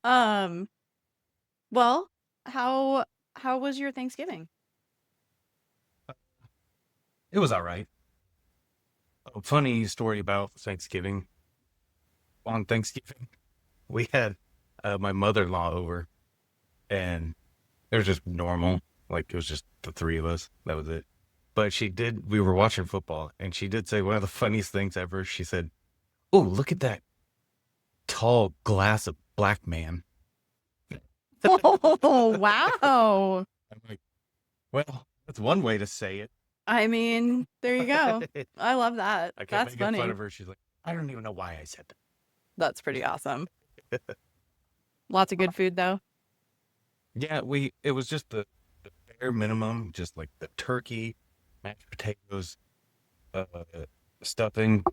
Um, well, how how was your Thanksgiving? It was all right. A funny story about Thanksgiving. On Thanksgiving, we had my mother-in-law over, and it was just normal. Like it was just the three of us. That was it. But we were watching football, and she did say one of the funniest things ever. She said, "Oh, look at that tall glass of black man." Oh, wow. I'm like, well, that's one way to say it. I mean, there you go. I love that. I kept That's making fun funny. of her. She's like, I don't even know why I said That's pretty awesome. Lots of good food though. Yeah, it was just the bare minimum, just like the turkey, mashed potatoes, uh, stuffing,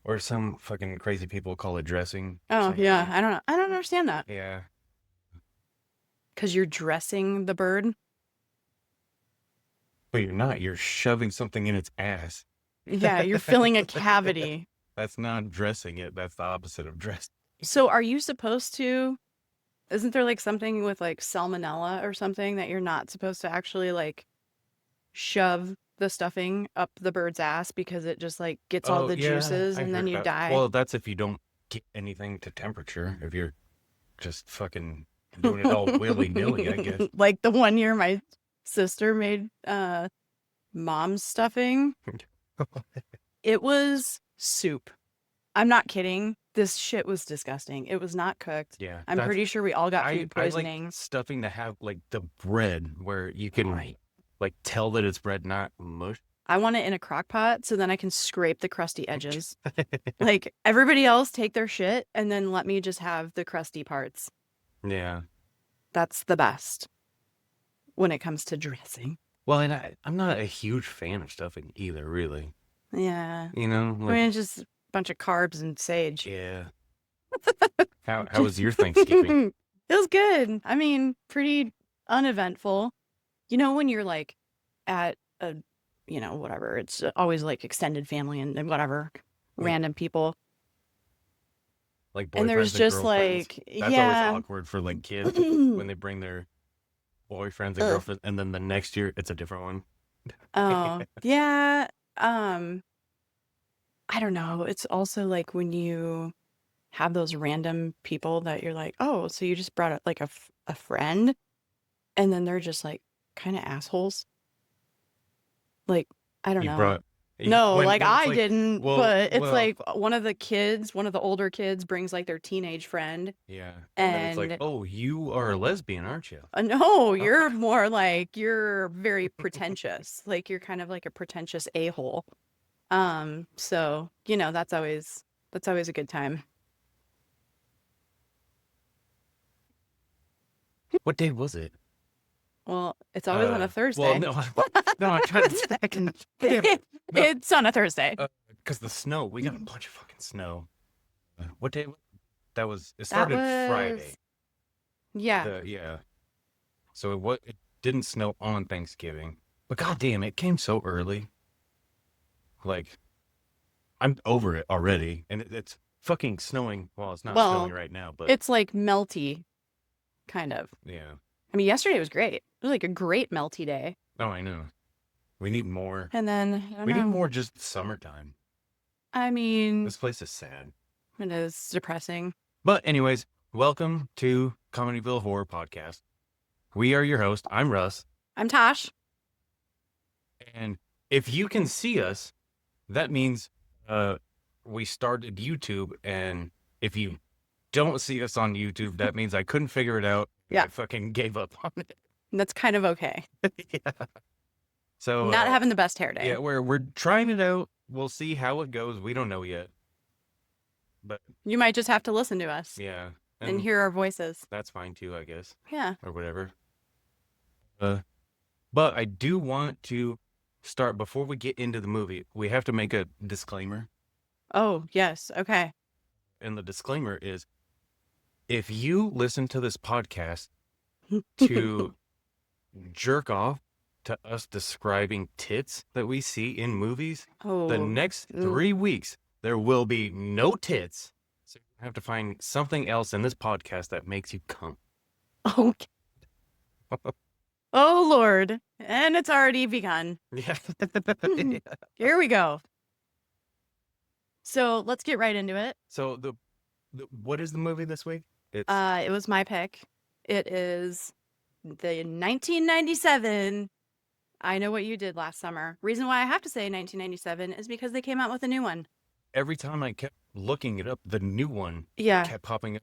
or some fucking crazy people call it dressing or Oh, something. yeah. I don't know. I don't understand that. Yeah, 'Cause you're dressing the bird. but you're not. You're shoving something in its ass. Yeah, you're filling a cavity. That's not dressing it. That's the opposite of dress. So are you supposed to, isn't there like something with like salmonella or something that you're not supposed to actually like shove the stuffing up the bird's ass because it just like gets all Oh the yeah, juices I and then heard you about. die? Well, that's if you don't get anything to temperature. If you're just fucking doing it all willy nilly, I guess. Like the one year my sister made mom's stuffing. It was soup. I'm not kidding. This shit was disgusting. It was not cooked. Yeah, I'm that's pretty sure we all got food I like poisoning. stuffing to have like the bread where you can Right. like tell that it's bread, not mush. I want it in a crock pot so then I can scrape the crusty edges. Like everybody else take their shit and then let me just have the crusty parts. Yeah. That's the best when it comes to dressing. Well, and I'm not a huge fan of stuffing either, really. Yeah. You know, I like mean, it's just a bunch of carbs and sage. yeah. How was your Thanksgiving? It was good. I mean, pretty uneventful. You know, when you're like at a, whatever, it's always like extended family and whatever, Yeah. random people. Like And there's boyfriends and just girlfriends. like, That's always yeah. awkward for like kids when they bring their boyfriends and Ugh. girlfriends, and then the next year it's a different one. Oh, yeah. Um, I don't know. It's also like when you have those random people that you're like, oh, so you just brought like a friend, and then they're just like kind of assholes. Like, I don't You know. brought No, like when it's I like, didn't, but it's well, like one of the kids, one of the older kids brings like their teenage friend, yeah, and then it's like, and oh, you are a lesbian, aren't you? no, Oh, you're more like you're very pretentious. Like you're kind of like a pretentious a-hole. So, that's always a good time. what day was it? Well, it's always on a Well, Thursday. no, no, I'm trying to second. Damn it. No, It's on a Thursday. because the snow, we got a bunch of fucking snow. What day? That was, it That started was, Friday. yeah. Yeah. So it didn't snow on Thanksgiving, but goddamn, it came so early. Like, I'm over it already, and it's fucking snowing. Well, it's not snowing Well, right now, but it's like melty, kind of. yeah. I mean, yesterday was great. It was like a great melty day. Oh, I know. We need more. And then, I don't We need know. more just summertime. I mean, This place is sad. it is depressing. But anyways, welcome to Comedyville Horror Podcast. We are your host. I'm Russ. I'm Tosh. And if you can see us, that means we started YouTube. And if you don't see us on YouTube, that means I couldn't figure it out. Yeah. I fucking gave up on it. That's kind of okay. Yeah. So Not having the best hair day. yeah, we're trying it out. We'll see how it goes. We don't know yet. But You might just have to listen to us yeah. and hear our voices. That's fine too, I guess. Yeah. Or whatever. But I do want to start before we get into the movie. We have to make a disclaimer. Oh, yes. Okay. And the disclaimer is if you listen to this podcast to jerk off to us describing tits that we see in movies, the Oh, next ooh. 3 weeks, there will be no tits. So I have to find something else in this podcast that makes you come. Okay. Oh, Lord. And it's already begun. Yeah. Here we go. So let's get right into it. So what is the movie this week? It's It was my pick. It is the 1997 I Know What You Did Last Summer. Reason why I have to say 1997 is because they came out with a new one. every time I kept looking it up, the new one Yeah. kept popping up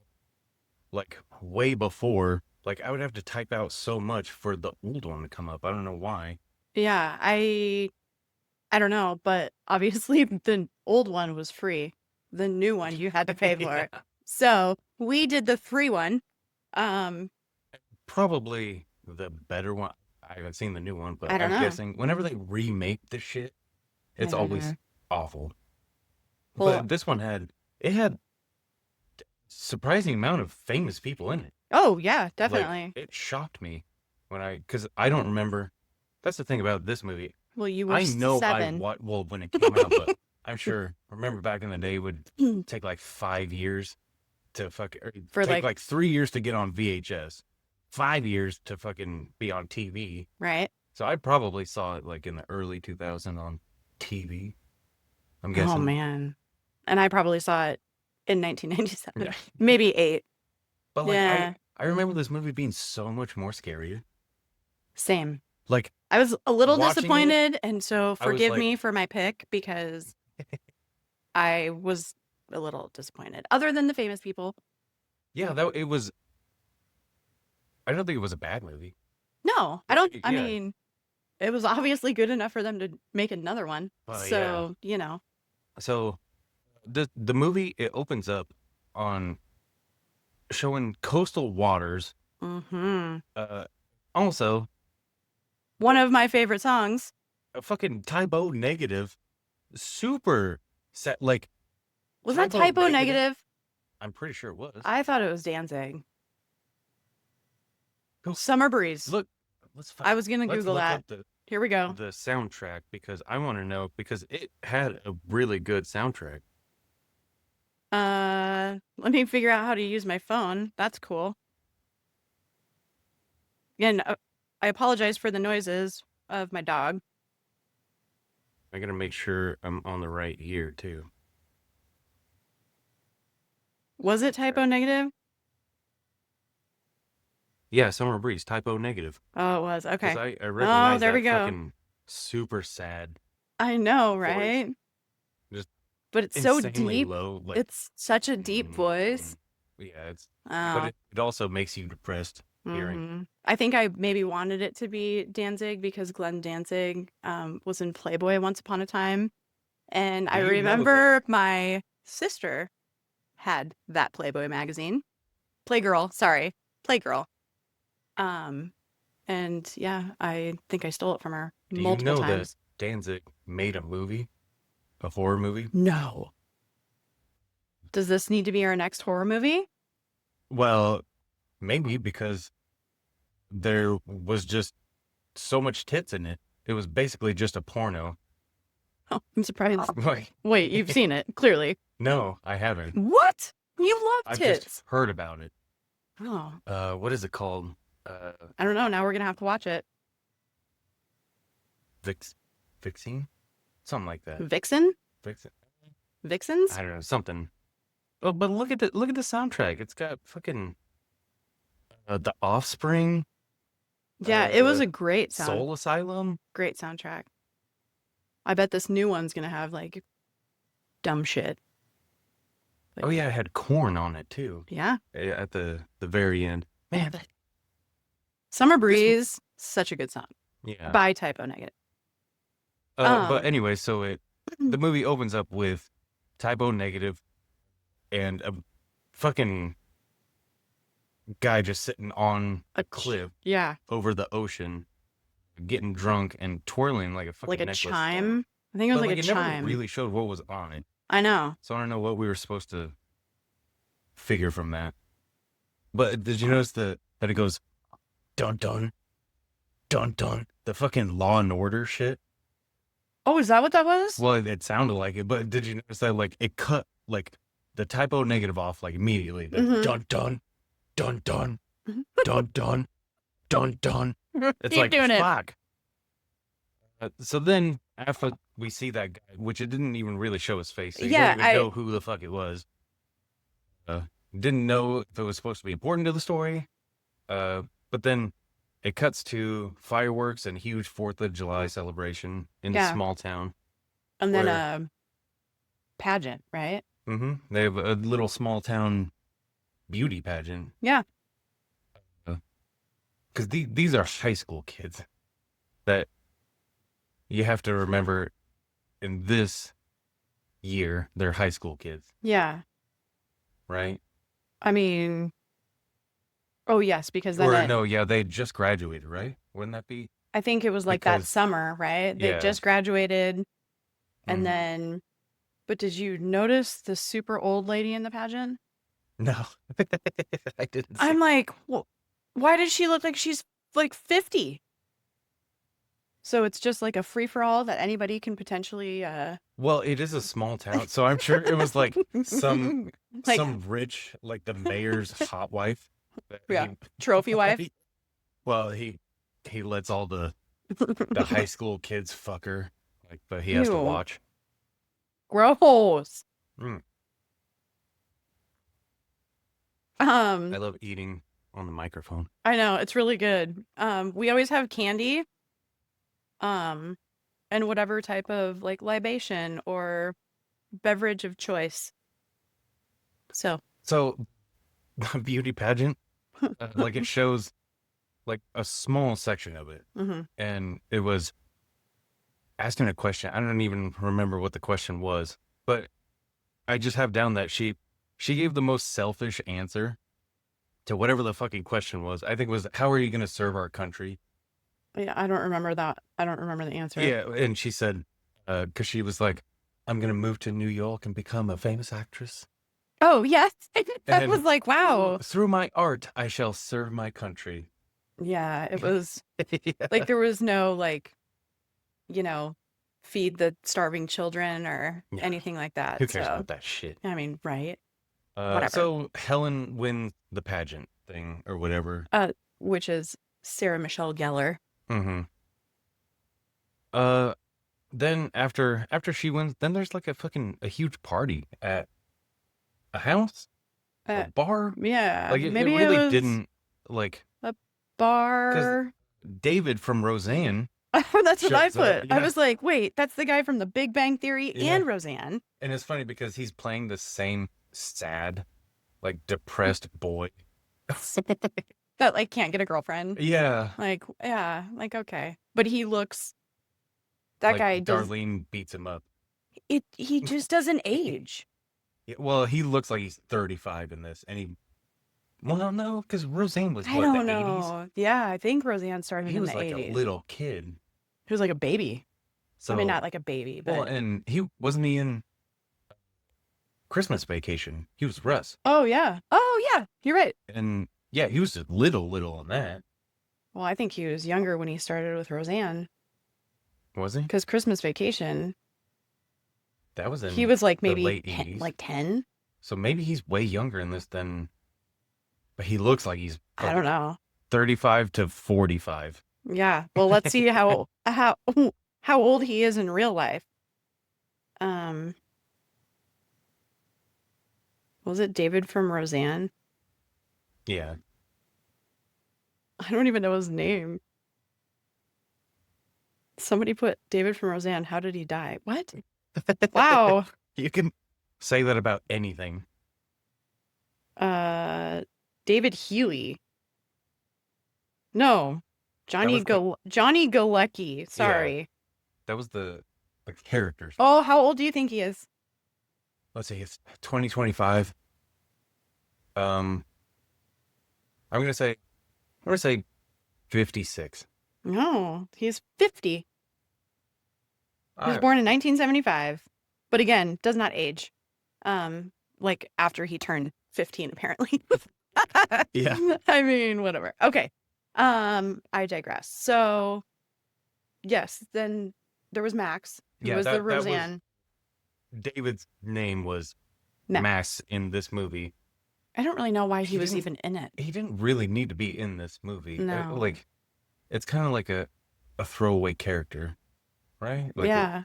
like way before. Like I would have to type out so much for the old one to come up. I don't know why. Yeah, I don't know, but obviously the old one was free. The new one you had to pay for it. Yeah. So we did the free one. Probably the better one. I haven't seen the new one, but I don't I'm know. guessing whenever they remake the shit, it's always Mhm. awful. Well- But this one had surprising amount of famous people in it. Oh yeah, Like, definitely. it shocked me because I don't remember. That's the thing about this movie. Well, you were I know 7. when it came out, but I'm sure. Remember back in the day, it would take like 5 years to For, take like- like 3 years to get on VHS, 5 years to fucking be on TV. Right? So I probably saw it like in the early 2000s on TV. I'm guessing. Oh man. And I probably saw it in 1997. Yeah. Maybe 8. But like Yeah. I remember this movie being so much more scary. Same. Like I was a little Watching it, disappointed, and so I was forgive like- me for my pick because I was a little disappointed. Other than the famous people. yeah, it was. I don't think it was a bad movie. No, I don't. I Yeah. mean, it was obviously good enough for them to make another one. Well, So, you know. So the movie, it opens up on showing coastal waters. Hmm. Also One of my favorite songs. a fucking typo negative, super set. Like Was that Typo typo Negative? negative? I'm pretty sure it was. I thought it was Danzig. Who- Summer Breeze. Look, let's. I was gonna let's Google look that. up the Here we go. soundtrack because I want to know because it had a really good soundtrack. Let me figure out how to use my phone. That's cool. Again, I apologize for the noises of my dog. I gotta make sure I'm on the right year too. Was it typo negative? Yeah, Summer Breeze, typo negative. Oh, it was. 'Cause Okay. I recognize there we that go. fucking super sad, I know, voice. right? Just But it's so insanely deep. low. Like, It's such a deep voice. yeah, it's Oh. but it also makes you depressed hearing. Mhm. I think I maybe wanted it to be Danzig because Glenn Danzig was in Playboy once upon a time. And I You know that. remember my sister had that Playboy magazine. Playgirl, sorry. Playgirl. And yeah, I think I stole it from her Do you multiple know times. that Danzig made a movie, a horror movie? No. Does this need to be our next horror movie? Well, maybe because there was just so much tits in it. It was basically just a porno. Oh, I'm surprised. Like, Wait, you've seen it, clearly. no, I haven't. What? You love I've tits. just heard about it. Oh, What is it called? I don't know. Now we're going to have to watch it. Vixen? Something like that. Vixen? Vixen. Vixens? I don't know, something. Oh, but look at the soundtrack. It's got fucking The Offspring, Yeah, it was a great Soul Asylum. great soundtrack. I bet this new one's going to have like dumb shit. Oh yeah, it had Corn on it too. Yeah. At the very end. Man, that, Summer Breeze, such a good song. yeah. By typo negative. But anyway, so the movie opens up with typo negative and a fucking guy just sitting on a cliff Yeah, over the ocean, getting drunk and twirling like a fucking like a necklace. chime. I think it was But like a it never chime. really showed what was on it, I know. so I don't know what we were supposed to figure from that. But did you notice that it goes dun dun dun dun, the fucking Law and Order shit? Oh, is that what that was? Well, it sounded like it, but did you notice that like it cut like the typo negative off like immediately. The Mhm. dun dun dun dun Mhm. dun dun dun dun. It's Keep like doing it. fuck. So then after we see that guy, which it didn't even really show his face, so you don't Yeah, even know who the fuck it was. Didn't know if it was supposed to be important to the story. But then it cuts to fireworks and huge 4th of July celebration in the yeah. small town And then where a pageant, right? they have a little small town beauty pageant. Yeah. Because these are high school kids that you have to remember in this year, they're high school kids, Yeah. right? I mean, oh yes, because then Or it no, yeah, they just graduated, right? Wouldn't that be? I think it was like that Because, summer, right? They yeah. just graduated and Mhm. then but did you notice the super old lady in the pageant? No, I didn't see. I'm like, why does she look like she's like 50? So it's just like a free for all that anybody can potentially Well, it is a small town, so I'm sure it was like some like rich, like the mayor's hot wife. That yeah, trophy wife. Well, he lets all the high school kids fuck her, like, but he has to Ew. watch. Gross. Mm. I I love eating on the microphone. know, it's really good. We always have candy. And whatever type of like libation or beverage of choice. So, So, beauty pageant, like it shows like a small section of it, mhm. and it was asking a question. I don't even remember what the question was, but I just have down that she gave the most selfish answer to whatever the fucking question was. I think it was, how are you going to serve our country? Yeah, I don't remember that. I don't remember the answer. Yeah, and she said, because she was like, I'm going to move to New York and become a famous actress. Oh, yes. That And was like, wow. through my art, I shall serve my country. Yeah, it was Yeah. like there was no like, you know, feed the starving children or Yeah. anything like that. Who cares So, about that shit? I mean, right? Whatever. So Helen wins the pageant thing or whatever. Which is Sarah Michelle Gellar. Mm-hmm. Then after she wins, then there's like a huge party at a house, a Uh, bar. yeah, Like it maybe it really was didn't like a because bar. David from Roseanne That's what I shows up. put. I Yeah, was like, wait, that's the guy from The Big Bang Theory yeah. and Roseanne. And it's funny because he's playing the same sad, like depressed boy. That like can't get a girlfriend. Yeah, Like, yeah, like okay. But he looks that like guy does Darlene beats him up. he just doesn't age. Yeah, well, he looks like he's 35 in this, and he. Well, no, because Roseanne was I what, don't the 80s? know. Yeah, I think Roseanne started He in was the like 80s. a little kid. He was like a baby. So I mean, not like a baby, but well, and he wasn't he in Christmas Vacation? He was Russ, oh yeah. Oh yeah, you're right. and yeah, he was just little on that, Well, I think he was younger when he started with Roseanne was he? because Christmas Vacation, That was he in was like the maybe late 10, 80s. like 10. So maybe he's way younger in this than, but he looks like he's I don't know. 35 to 45. Yeah. Well, let's see how old he is in real life. Was it David from Roseanne? Yeah. I don't even know his name. Somebody put David from Roseanne. How did he die? What? Wow. You can say that about anything. David Healy. No, Johnny was Johnny Galecki. Sorry. That was the characters. Oh, how old do you think he is? Let's see, it's 2025. I'm gonna say 56. No, he's 50. He was I- born in 1975, but again, does not age. Like after he turned 15, apparently. Yeah. I mean, whatever. Okay. I digress. So, yes, then there was Max, who Yeah, was the that was- Roseanne. David's name was No, mass in this movie. I don't really know why he He was didn't. even in it. He didn't really need to be in this movie. No. Like it's kind of like a throwaway character, right? Like, Yeah.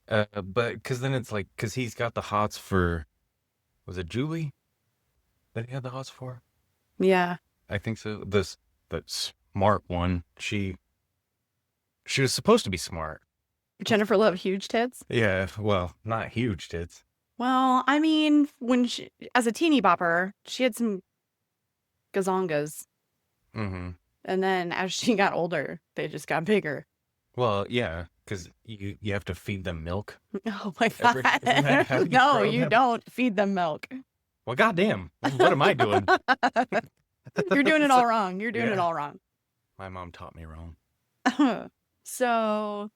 but because then it's like because he's got the hots for was it Julie that he had the hots for? Yeah. I think so. The smart one. She was supposed to be smart. Jennifer Love huge tits. Yeah, well, not huge tits. Well, I mean, when she, as a teeny bopper, she had some gazongas. Mm-hmm. And then as she got older, they just got bigger. Well, yeah, because you have to feed them milk. Oh my Isn't that how God. you No, grow you them? don't feed them milk. Well, goddamn, what am I doing? You're doing it all wrong. You're doing it Yeah. all wrong. My mom taught me wrong. So,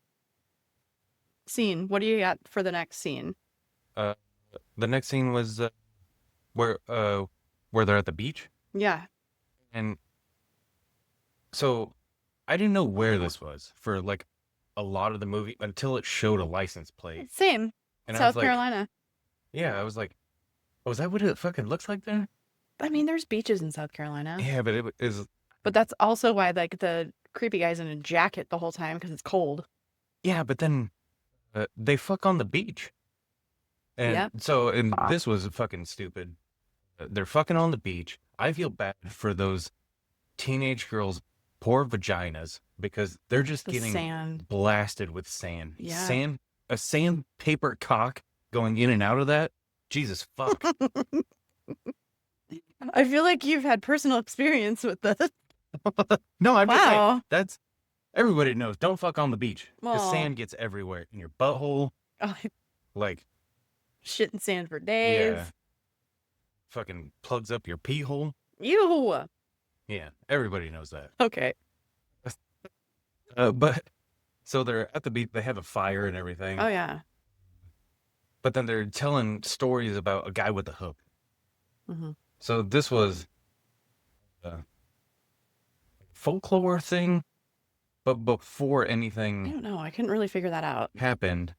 scene. What do you got for the next scene? The next scene was where they're at the beach, Yeah. and so I didn't know where this was for like a lot of the movie until it showed a license plate, Same. and I South was like, Carolina. yeah, I was like, oh, is that what it fucking looks like there? I mean, there's beaches in South Carolina. Yeah, but it is. But that's also why like the creepy guy's in a jacket the whole time because it's cold. Yeah, but then they fuck on the beach. And Yep. so, and this was fucking stupid. They're fucking on the beach. I feel bad for those teenage girls' poor vaginas because they're just The getting sand. blasted with sand. Yeah. A sandpaper cock going in and out of that. Jesus fuck. I feel like you've had personal experience with this. No, I'm just saying. Wow. That's everybody knows. Don't fuck on the beach. The Well. sand gets everywhere in your butthole. Oh, Like, shit in sand for days. yeah, fucking plugs up your pee hole. Ew. Yeah, everybody knows that. Okay. But so they're at the beach. They have a fire and everything. Oh yeah. But then they're telling stories about a guy with a hook. hmm So this was a folklore thing, but before I anything don't know. I couldn't really figure that out. happened,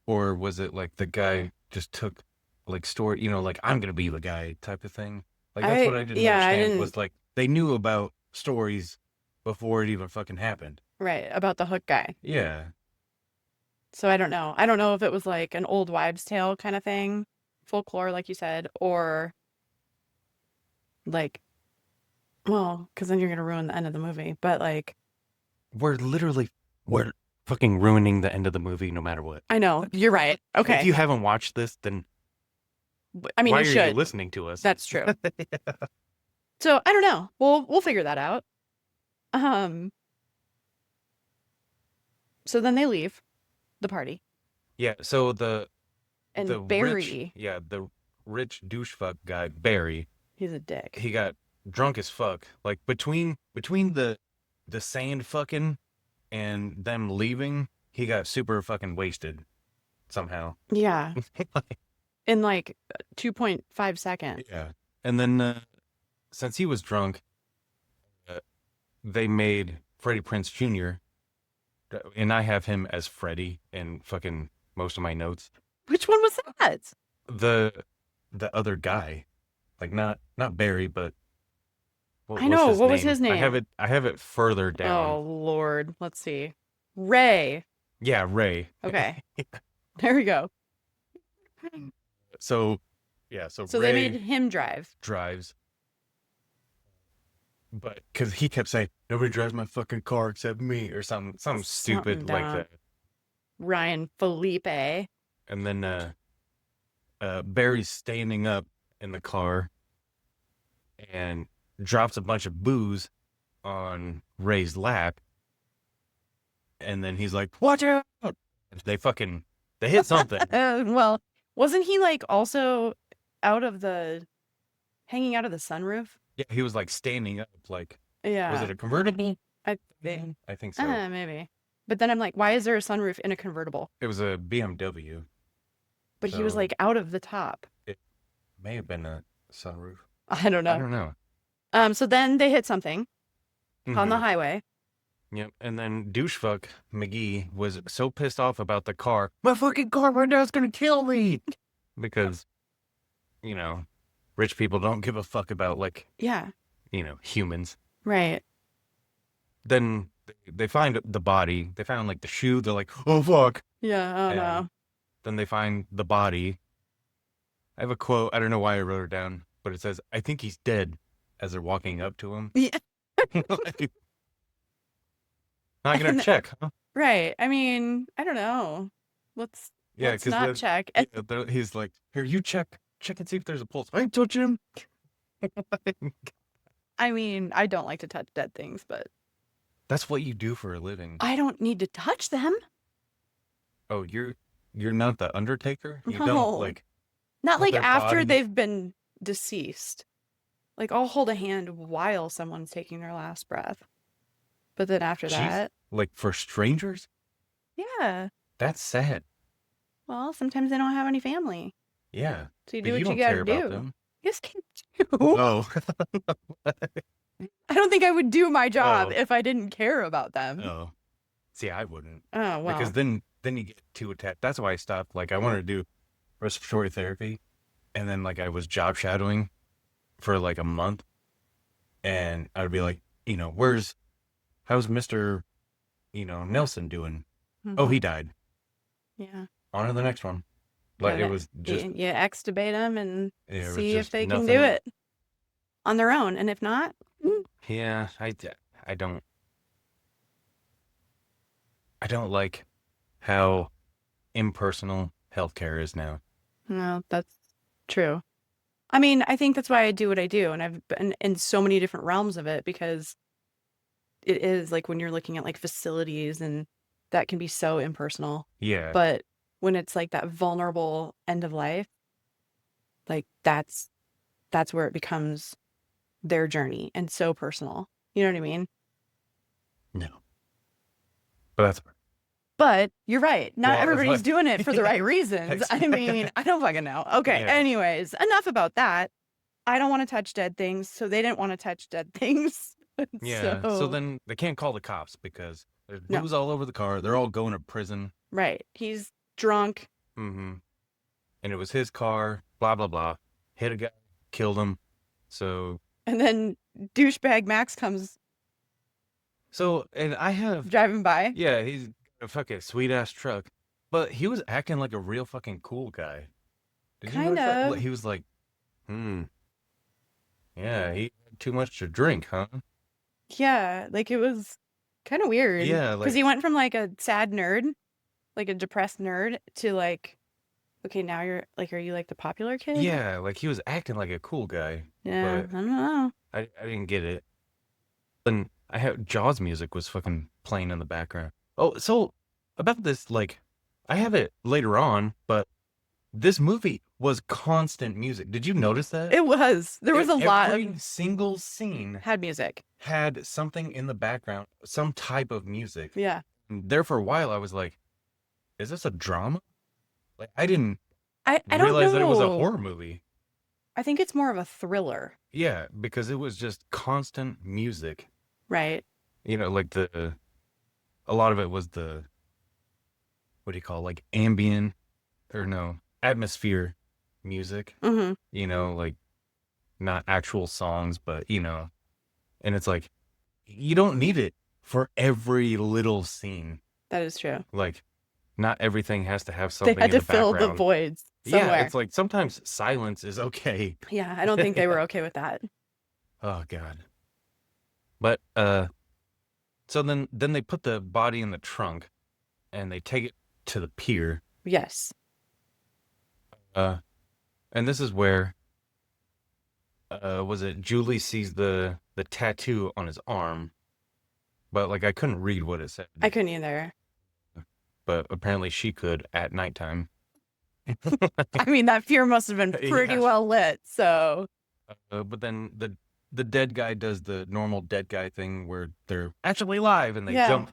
or was it like the guy just took like story, like I'm gonna be the guy type of thing? Like that's what I didn't I understand didn't. was like they knew about stories before it even fucking happened. Right, about the hook guy. Yeah. So I don't know. I don't know if it was like an old wives' tale kind of thing, folklore, like you said, or like, well, because then you're gonna ruin the end of the movie. But like, We're fucking ruining the end of the movie no matter what. I know you're right. Okay, If you haven't watched this, then I mean why you are should. you listening to us? That's true. So I don't know. We'll figure that out. So then they leave the party, Yeah, so and the Barry, the rich douche fuck guy, Barry, he's a dick. he got drunk as fuck. Like between the sand fucking and them leaving, he got super fucking wasted somehow. Yeah, in like 2.5 seconds. Yeah. And then since he was drunk, they made Freddie Prinze Jr. And I have him as Freddie in fucking most of my notes. Which one was that? The other guy, like not Barry, but I know, what was his name? I have it further down. Oh Lord, let's see. Ray. Yeah, Ray. Okay. There we go. So, yeah, so So Ray they made him drive. drives, but because he kept saying nobody drives my fucking car except me, or something stupid Something like dumb. that. Ryan Felipe. And then Barry's standing up in the car and drops a bunch of booze on Ray's lap. And then he's like, watch out. They hit something. Well, wasn't he like also hanging out of the sunroof? Yeah, he was like standing up, like, Yeah. was it a convertible? I think. I think so. Maybe. But then I'm like, why is there a sunroof in a convertible? It was a BMW. But he was So- like out of the top. May have been a sunroof. I don't I know. don't know. So then they hit something on the Mhm. highway. Yep. And then douchefuck McGee was so pissed off about the car. My fucking car right now is gonna kill me. Because you know, rich people don't give a fuck about like, Yeah. humans. Right. Then they find the body. They found like the shoe. They're like, oh fuck. Yeah. Oh And no. then they find the body. I have a quote. I don't know why I wrote it down, but it says, "I think he's dead," as they're walking up to him. Yeah. Like, not gonna And check, huh? right. I mean, I don't know. Let's Yeah, let's because not then check. he's like, "Here, you check and see if there's a pulse." I ain't touching him. I mean, I don't like to touch dead things, but That's what you do for a living. I don't need to touch them. Oh, you're not the Undertaker. You don't No. like Not put like their after body. they've been deceased. Like I'll hold a hand while someone's taking their last breath. But then after Jeez, that, like for strangers. yeah. That's sad. Well, sometimes they don't have any family. Yeah, So you but do you what you don't gotta care about do. them. Yes, can do. Oh, I don't think I would do my job oh, if I didn't care about them. oh. See, I wouldn't Oh, because well. then you get too attached. That's why I stopped. Like I wanted to do respiratory therapy, and then like I was job shadowing for like a month, and I'd be like, how's Mister, Nelson doing? Oh, Mhm. he died. Yeah. On to the next one. Like Yeah, it was just you extubate them and it was see if just they can do nothing. it on their own. And if not, Yeah, I don't I don't like how impersonal healthcare is now. no, that's true. I mean, I think that's why I do what I do. And I've been in so many different realms of it because it is like when you're looking at like facilities and that can be so impersonal. Yeah, But when it's like that vulnerable end of life, like that's where it becomes their journey and so personal. You know what I mean? no, but that's But you're right. Not well, everybody's but doing it for the yeah, right reasons. I mean, I don't fucking know. Okay. yeah, Anyways, enough about that. I don't want to touch dead things, so they didn't want to touch dead things. yeah. So So, then they can't call the cops because there's no, booze all over the car. They're all going to prison. right. He's drunk. Mm-hmm. And it was his car. Blah blah blah. Hit a guy, killed him. So And then douchebag Max comes and I have driving by. yeah, he's a fucking sweet ass truck, but he was acting like a real fucking cool guy. Did you Kind notice that? of. He was like, hmm, yeah, he had too much to drink, huh? Yeah. Like it was kind of weird Yeah, because like he went from like a sad nerd, like a depressed nerd, to like, okay, now you're like, are you like the popular kid? yeah, like he was acting like a cool guy, Yeah. but I don't know. I didn't get it. Then I had Jaws music was fucking playing in the background. Oh, so about this, like, I have it later on, but this movie was constant music. Did you notice that? It was. There was a lot Every of single scene had music. had something in the background, some type of music. Yeah. And there for a while, I was like, "Is this a drama?" Like, I didn't I don't realize that it was a know. horror movie. I think it's more of a thriller, Yeah, because it was just constant music. right? Like a lot of it was what do you call it, like ambient or no atmosphere music. Mm-hmm. Like not actual songs, but and it's like you don't need it for every little scene. That is true. Like not everything has to have They something had in to the fill the background. voids Yeah, somewhere. it's like sometimes silence is okay. Yeah, I don't think they were okay with that. Oh God. But so then they put the body in the trunk and they take it to the pier. Yes. Uh and this is where was it Julie sees the tattoo on his arm, but like I couldn't read what it said. I couldn't either. But apparently she could at nighttime. I mean, that pier must have been pretty Yeah. well lit. So, But then the dead guy does the normal dead guy thing where they're actually live and they yeah. jump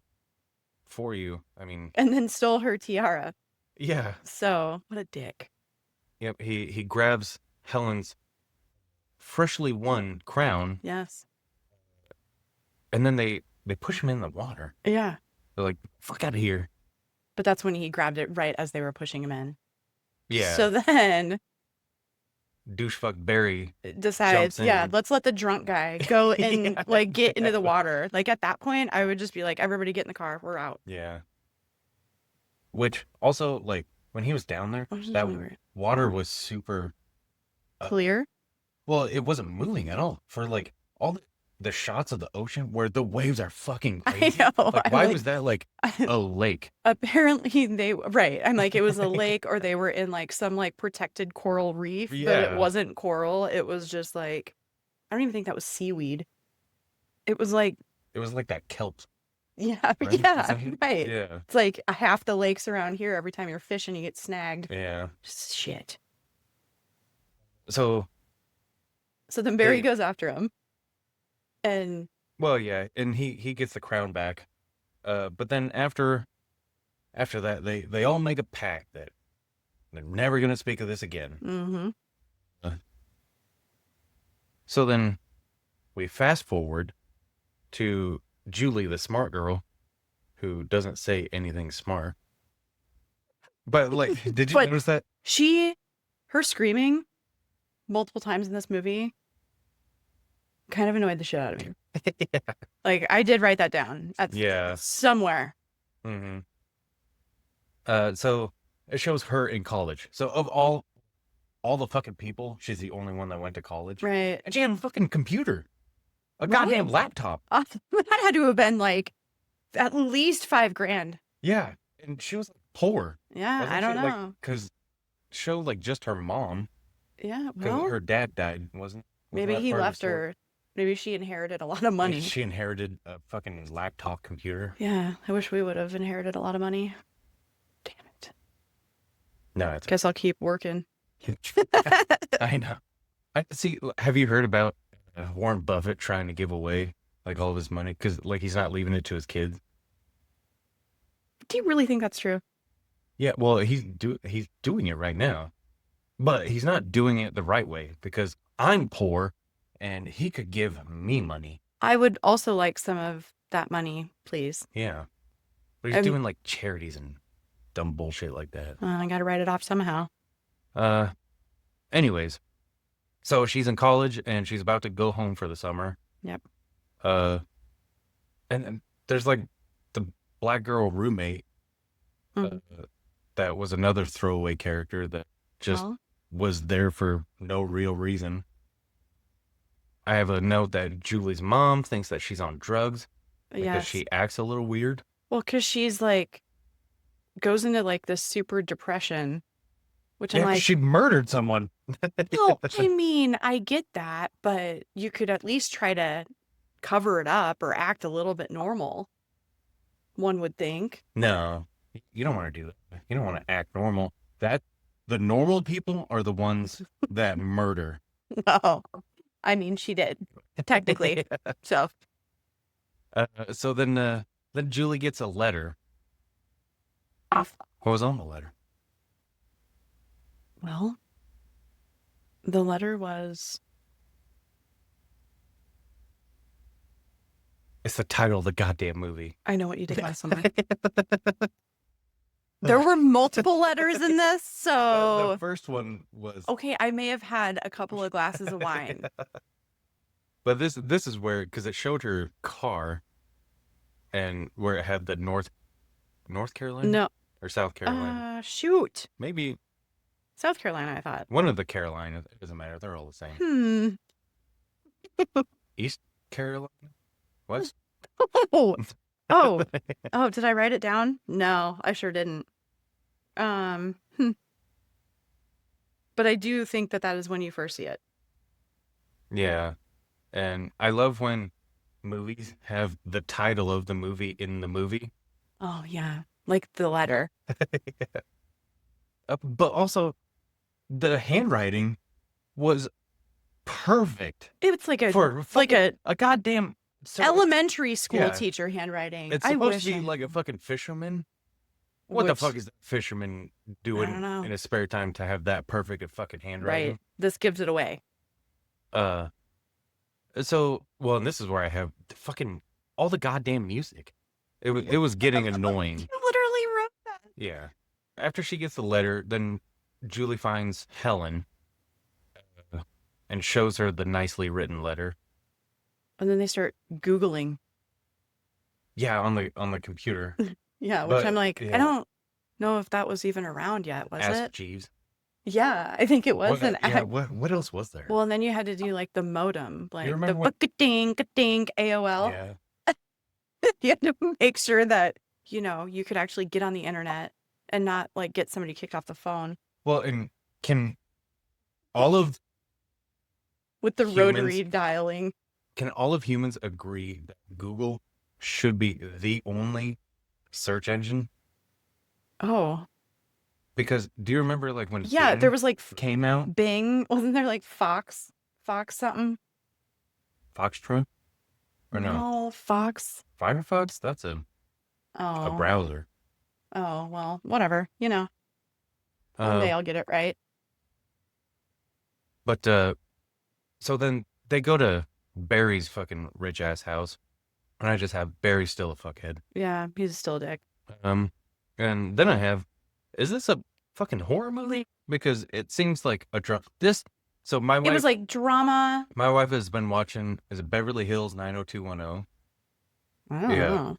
for you. I mean, And then stole her tiara. yeah. So, what a dick. Yep. He grabs Helen's freshly won crown Yes. and then they push him in the water. Yeah. They're like, "Fuck out of here." But that's when he grabbed it right as they were pushing him in. Yeah. So then douchefuck Barry decides, jumps yeah, in. let's let the drunk guy go and Yeah. like get into the water. Like at that point, I would just be like, everybody get in the car, we're out. Yeah. Which also, like, when he was down there, Which is that really weird. water was super. Uh, Clear. well, it wasn't moving at all for like all the shots of the ocean where the waves are fucking I crazy. know. Like, I'm why like, was that like a lake? apparently they right. I'm like, it was a lake or they were in like some like protected coral reef, but it Yeah. wasn't coral. It was just like I don't even think that was seaweed. It was like, It was like that kelp, yeah, right? Is yeah, that it? right. Yeah. It's like half the lakes around here, every time you're fishing, you get snagged. Yeah. Just shit. So So then Barry they, goes after him and well, yeah, and he gets the crown back. But then after that, they all make a pact that they're never gonna speak of this again. mm-hmm. Uh, so then we fast forward to Julie, the smart girl, who doesn't say anything smart. But like, did you But notice that? her screaming multiple times in this movie kind of annoyed the shit out of me. Yeah. Like I did write that down at Yeah. somewhere. Mm-hmm. So it shows her in college. So of all the fucking people, she's the only one that went to college. Right. And she had a fucking computer. A Right. goddamn laptop. That had to have been like at least $5,000. Yeah. And she was poor. Yeah, Wasn't I don't she? Like, know. because show like just her mom. Yeah, Because well, her dad died, wasn't maybe that he part of the left story? her. Maybe she inherited a lot of Like, money. she inherited a fucking laptop computer. Yeah, I wish we would have inherited a lot of money. Damn it. No, it's Guess I'll keep working. I know. I see. Have you heard about Warren Buffett trying to give away like all of his money because like he's not leaving it to his kids? Do you really think that's true? Yeah, well, he's doing it right now, but he's not doing it the right way because I'm poor, and he could give me money. I would also like some of that money, please. Yeah, but he's doing like charities and dumb bullshit like that. I gotta write it off somehow. Anyways, so she's in college and she's about to go home for the summer. Yep. And there's like the black girl roommate Mm. that was another throwaway character that just Well, was there for no real reason. I have a note that Julie's mom thinks that she's on drugs because yes. she acts a little weird. Well, because she's like, goes into like this super depression, which I'm Yeah, 'cause like, she murdered someone. no, I mean, I get that, but you could at least try to cover it up or act a little bit normal. One would think. No, you don't want to do that. You don't want to act normal. The normal people are the ones that murder. No, I mean, she did technically. So, So then Julie gets a letter. off. What was on the letter? Well, the letter was, It's the title of the goddamn movie. I know what you did last summer. There were multiple letters in this, so The first one was. okay, I may have had a couple of glasses of wine. But this is where, because it showed her car, and where it had the North Carolina No, or South Carolina, shoot, maybe South Carolina, I thought. one of the Carolinas. It doesn't matter. They're all the same. East Carolina, West. Oh, oh, did I write it down? No, I sure didn't. But I do think that is when you first see it. Yeah, and I love when movies have the title of the movie in the movie. Oh yeah, like the letter. But also, the handwriting was perfect It's like a for like fucking a goddamn elementary school yeah. teacher handwriting. It's I supposed wish to be I- like a fucking fisherman. What the Which- fuck is that fisherman doing don't know. in his spare time to have that perfect a fucking handwriting? Right. This gives it away. So well, and this is where I have the fucking all the goddamn music. It was getting annoying. You literally wrote that. Yeah. After she gets the letter, then Julie finds Helen, and shows her the nicely written letter. And then they start Googling. Yeah, on the computer. Yeah, which I'm But like, I yeah, don't know if that was even around yet, was Ask it? Jeeves. Yeah, I think it was What? an Yeah. act. What else was there? Well, and then you had to do like the modem, You like the remember what? buck-a-ding, ka-ding AOL. Yeah. You had to make sure that, you could actually get on the internet and not like get somebody kicked off the phone Well, and can all of with the humans rotary dialing. can all of humans agree that Google should be the only search engine? Oh, Because do you remember like when yeah, there Bing was like came out? Bing. Wasn't there like Fox something? Foxtrot? Or no? No, Fox. Firefox? That's a Oh, browser. oh, well, whatever. One Uh, day I'll get it right. but so then they go to Barry's fucking rich ass house, and I just have Barry still a fuckhead. Yeah, he's still a dick. And then I have, is this a fucking horror movie? Because it seems like a drama. So It was like drama. my wife has been watching, is it Beverly Hills 90210? I don't Yeah. know.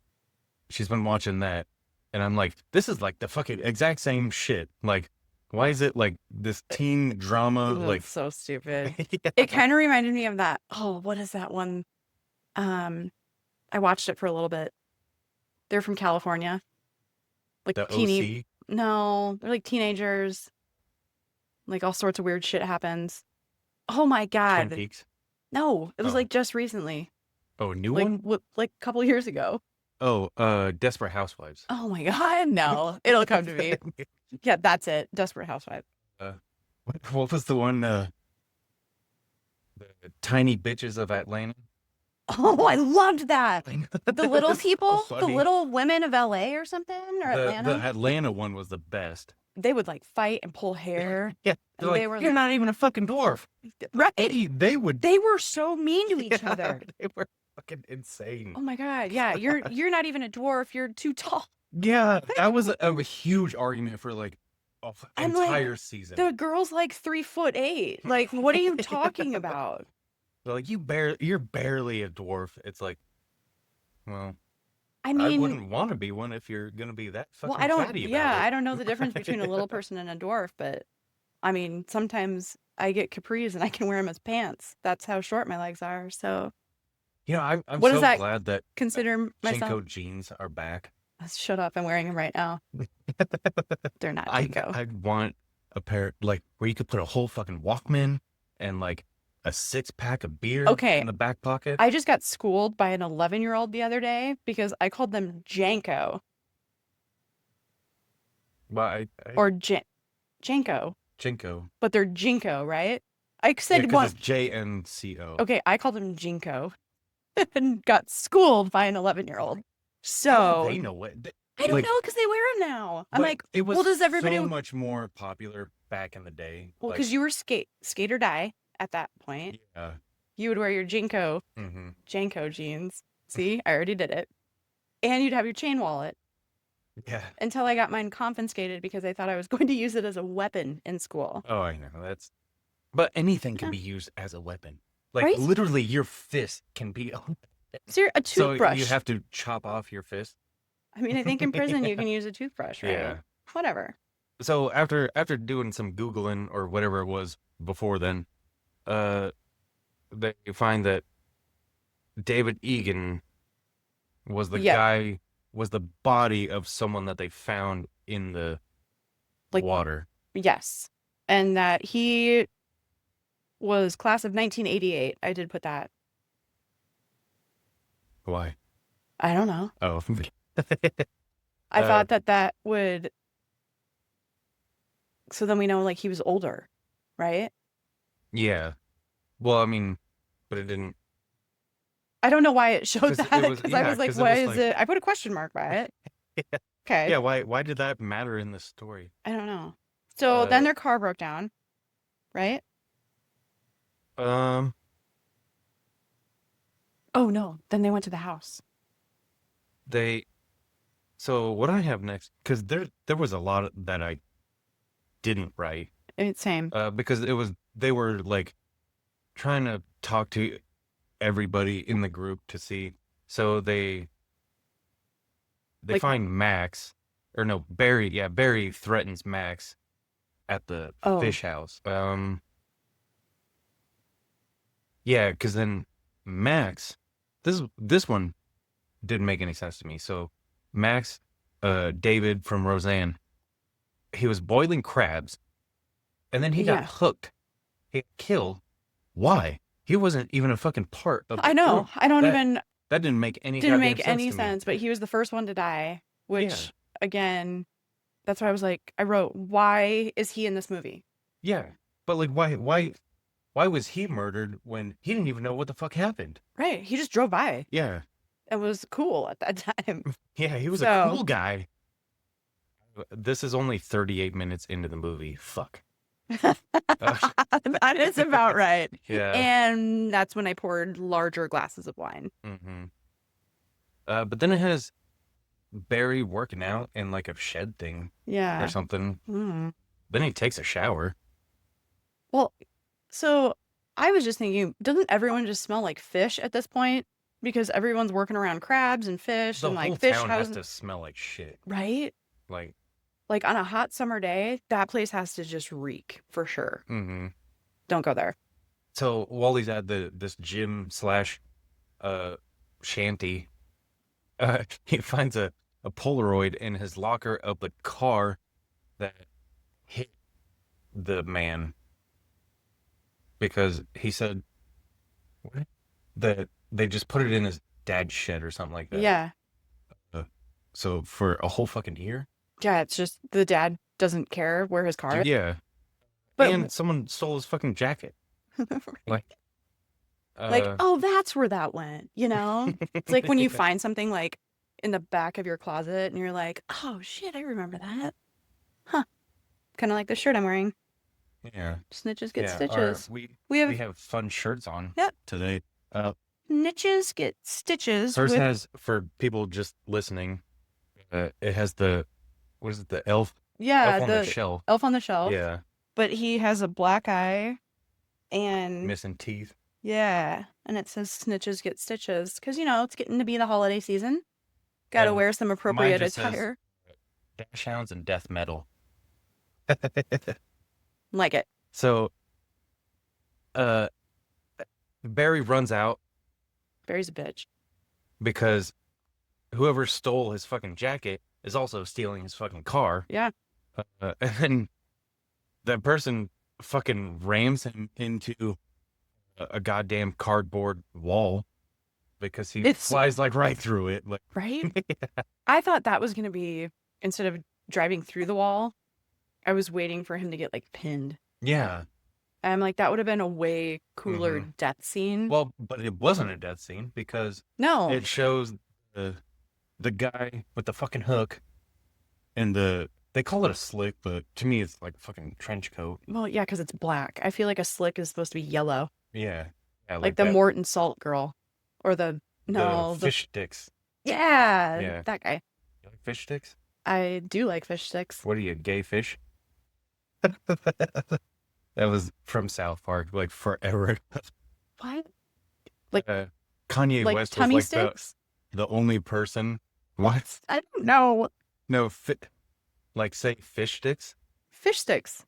She's been watching that, and I'm like, this is like the fucking exact same shit. Like, why is it like this teen drama? That's Like, so stupid. yeah. It kind of reminded me of that. Oh, what is that one? I watched it for a little bit. They're from California. Like The teeny. OC. No, they're like teenagers. Like all sorts of weird shit happens. Oh my Twin God. Peaks. No, it was Oh. like just recently. Oh, a new Like one? like a couple years ago. Oh, Desperate Housewives. Oh my God, no. It'll come to me. Yeah, that's it. Desperate Housewives. What was the one? The Tiny Bitches of Atlanta. Oh, I loved that. The little It's so people, the funny. little women of LA or something, or Atlanta. The Atlanta one was the best. They would like fight and pull hair. Yeah, And they're they like, were you're not even a fucking dwarf. right. They would. They were so mean to each Yeah, other. They were fucking insane. Oh my God. Yeah, you're not even a dwarf. You're too tall. Yeah, that was a huge argument for like an I'm like, entire season. The girl's like 3'8". Like, what are you talking about? They're like, you're barely a dwarf. It's like, well, I I mean, wouldn't want to be one if you're gonna be that fucking I don't. catty about Yeah, it. I don't know the difference between a little person and a dwarf, but I mean, sometimes I get capris and I can wear them as pants. That's how short my legs are. So You know, I'm What so does that glad that consider myself. Jinko jeans are back. Shut up! I'm wearing them right now. They're not Jinko. I want a pair like where you could put a whole fucking Walkman and like a 6-pack of beer Okay. in the back pocket. I just got schooled by an 11-year-old the other day because I called them Janko Well, I or Janko, Jinko. but they're Jinko, right? I Yeah, said 'cause one. it's JNCO. Okay, I called him Jinko and got schooled by an 11-year-old. How So do they know what? I don't like- know because they wear them now. I'm but like, it was well, does everybody? so much more popular back in the day. Well, Like, because you were skate or die at that point. yeah. You would wear your Jinko Mm-hmm. Janko jeans. See, I already did it. And you'd have your chain wallet Yeah. until I got mine confiscated because I thought I was going to use it as a weapon in school. Oh, I know. But anything can Yeah. be used as a weapon. Like Right? literally, your fist can be. So you're a So toothbrush. you have to chop off your fist. I mean, I think in prison you can use a toothbrush, right? Yeah. Whatever. So after doing some Googling or whatever it was before then, they find that David Egan was the Yeah. was the body of someone that they found in the Like- water. Yes. And that he was class of 1988. I did put that. Why? I don't know. Oh, I Uh, thought that would. So then we know like he was older, right? yeah. Well, I mean, but it didn't. I don't know why it showed 'Cause it that was- because I yeah, was like, 'cause it why was is it? I put a question mark by it. Yeah. Okay. Yeah. Why did that matter in the story? I don't know. So then Uh, their car broke down, right? Um. Oh no. Then they went to the house. So what I have next, because there was a lot that I didn't write, It's same. because they were like trying to talk to everybody in the group to see. So they Like, find Max, or no, Barry. Yeah, Barry threatens Max at the oh, fish house. Yeah, because then Max, this one didn't make any sense to me. So Max, David from Roseanne, he was boiling crabs, and then he got yeah. hooked. He got killed. Why? He wasn't even a fucking part of I the know. group. I don't That even that didn't make any didn't goddamn make sense any to me. sense, but he was the first one to die, Yeah, which again, that's why I was like, I wrote, why is he in this movie? yeah. But like, why was he murdered when he didn't even know what the fuck happened? Right. He just drove by. Yeah, It was cool at that time. yeah. He was a So cool guy. This is only 38 minutes into the movie. Fuck. Uh, that is about right. yeah. And that's when I poured larger glasses of wine. hmm but then it has Barry working out in like a shed thing or Yeah. something. Mm. Then he takes a shower. Well, so I was just thinking, doesn't everyone just smell like fish at this point? Because everyone's working around crabs and fish The and like whole fish town has houses, to smell like shit. right? Like, Like on a hot summer day, that place has to just reek for sure. hmm Don't go there. So while he's at this gym slash uh shanty, he finds a Polaroid in his locker of the car that hit the man because he said what? That they just put it in his dad's shed or something like that. Yeah. Uh, so for a whole fucking year? Yeah, it's just the dad doesn't care where his car is. Yeah. But And someone stole his fucking jacket. Like, like, uh, oh, that's where that went, you know? It's like when you find something like in the back of your closet and you're like, oh shit, I remember that. Huh. Kind of like the shirt I'm wearing. yeah. Snitches get Yeah. Our, stitches. we We we have, have fun shirts on yep, today. Uh, snitches get stitches Hers with, has for people just listening. It has the what is it? The elf yeah, on the the shelf. elf on the shelf. Yeah, But he has a black eye and missing teeth. yeah, and it says snitches get stitches because, you know, it's getting to be the holiday season. Got to And wear some mine appropriate just says attire. dash hounds and death metal. Like it. So, uh, Barry runs out Barry's a bitch. because whoever stole his fucking jacket is also stealing his fucking car. Yeah. And then that person fucking rams him into a goddamn cardboard wall because he It's flies like right through it. Like, right. I thought that was going to be, instead of driving through the wall, I was waiting for him to get like pinned. yeah. And I'm like, that would have been a way cooler hmm death scene. Well, but it wasn't a death scene because No. it shows the guy with the fucking hook and they call it a slick, but to me it's like a fucking trench coat. Well, yeah, because it's black. I feel like a slick is supposed to be yellow. Yeah. Yeah, Like like the that. Morton Salt girl. Or the, The no, the, fish sticks. yeah, Yeah. that guy. You like fish sticks? I do like fish sticks. What are you, gay fish? That was from South Park, like forever. What? Like, Kanye like West was tummy like sticks? the only person. What? I don't know. No, like say fish sticks. Fish sticks.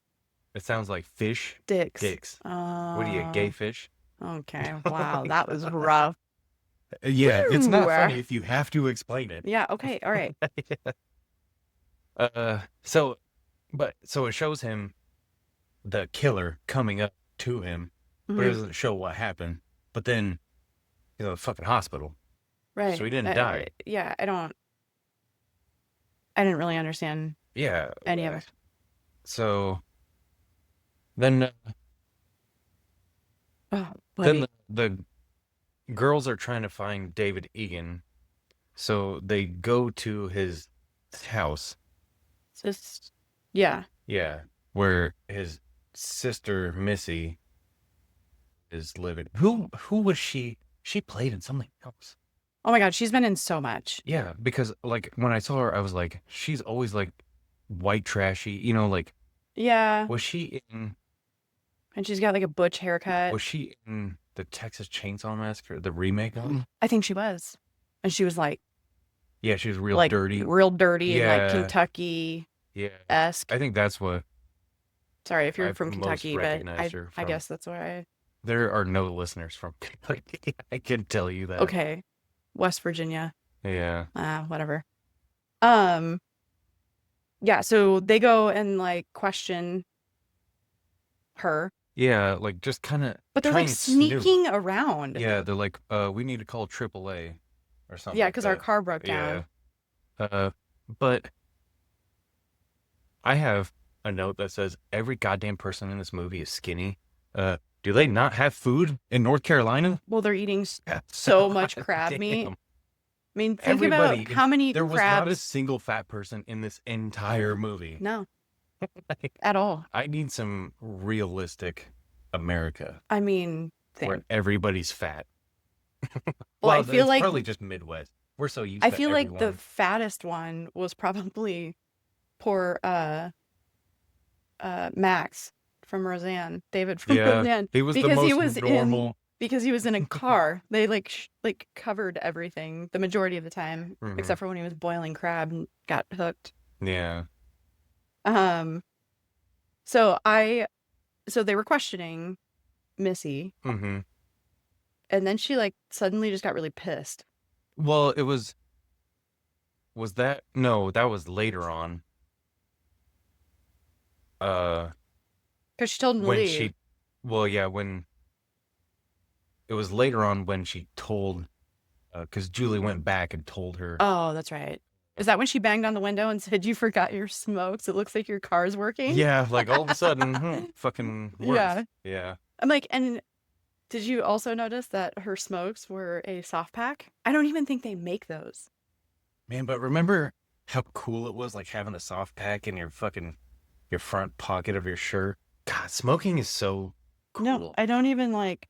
It sounds like fish Dicks. dicks. What are you, gay Oh, fish? okay. Wow, that was rough. Yeah, it's not Ooh. funny if you have to explain it. Yeah, okay, all right. So, so it shows him the killer coming up to him, but it Mhm. doesn't show what happened. But then, the fucking hospital. Right. So he didn't die. Yeah, I didn't really understand Yeah. any of it. So then, Oh, then buddy. the girls are trying to find David Egan. So they go to his house. Just, yeah. Yeah. Where his sister Missy is living. Who was she? She played in something else. Oh my God, she's been in so much. Yeah, because like when I saw her, I was like, she's always like white trashy, like Yeah. was she in And she's got like a butch haircut. Was she in the Texas Chainsaw Massacre, the remake of it? I think she was. And she was like Yeah, she was real dirty. real dirty and like Yeah. Kentucky-esque. Yeah. I think that's what Sorry if you're I've from most Kentucky, but recognized her I from. guess that's why There are no listeners from Kentucky. I can tell you that. okay. West Virginia. Yeah. Whatever. Yeah, so they go and like question her, Yeah, like just kind of but they're like sneaking around. Yeah, they're like, we need to call AAA or something. Yeah, like because our that. car broke down. Yeah. But I have a note that says every goddamn person in this movie is skinny. Do they not have food in North Carolina? Well, they're eating so much crab meat. Damn. I mean, think Everybody- about how many There was not a crabs. single fat person in this entire movie. No, at all. I need some realistic America I mean, where everybody's fat. well, I feel it's like probably just Midwest. We're so used I to feel like the everyone. fattest one was probably poor Max from Roseanne, David from Yeah, Roseanne, he was the because most he was normal. because he was in a car. They like covered everything the majority of the time, Mhm. except for when he was boiling crab and got hooked. Yeah. So they were questioning Missy, Mm-hmm. and then she like suddenly just got really pissed. Well, it was that? No, that was later on. Because she told him to When leave. when it was later on when she told, because Julie went back and told her. Oh, that's right. Is that when she banged on the window and said, "You forgot your smokes? It looks like your car's working"? Yeah, like all of a sudden, fucking works. Yeah. Yeah. I'm like, and did you also notice that her smokes were a soft pack? I don't even think they make those. Man, but remember how cool it was, like having a soft pack in your front pocket of your shirt? God, smoking is so cool. No, I don't even like.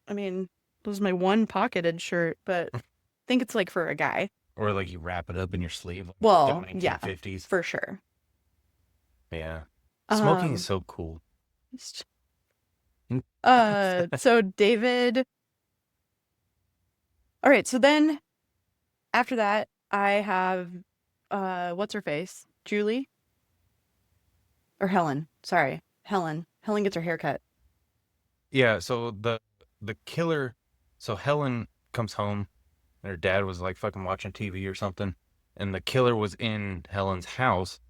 I mean, this was my one pocketed shirt, but I think it's like for a guy. Or like you wrap it up in your sleeve. Like Well, the yeah, 1950s. for sure. Yeah. Smoking Um, is so cool. So David. All right, so then after that, I have what's her face? Julie? Or Helen. Sorry. Helen. Helen gets her hair cut. Yeah, so the killer, so Helen comes home and her dad was like fucking watching TV or something, and the killer was in Helen's house,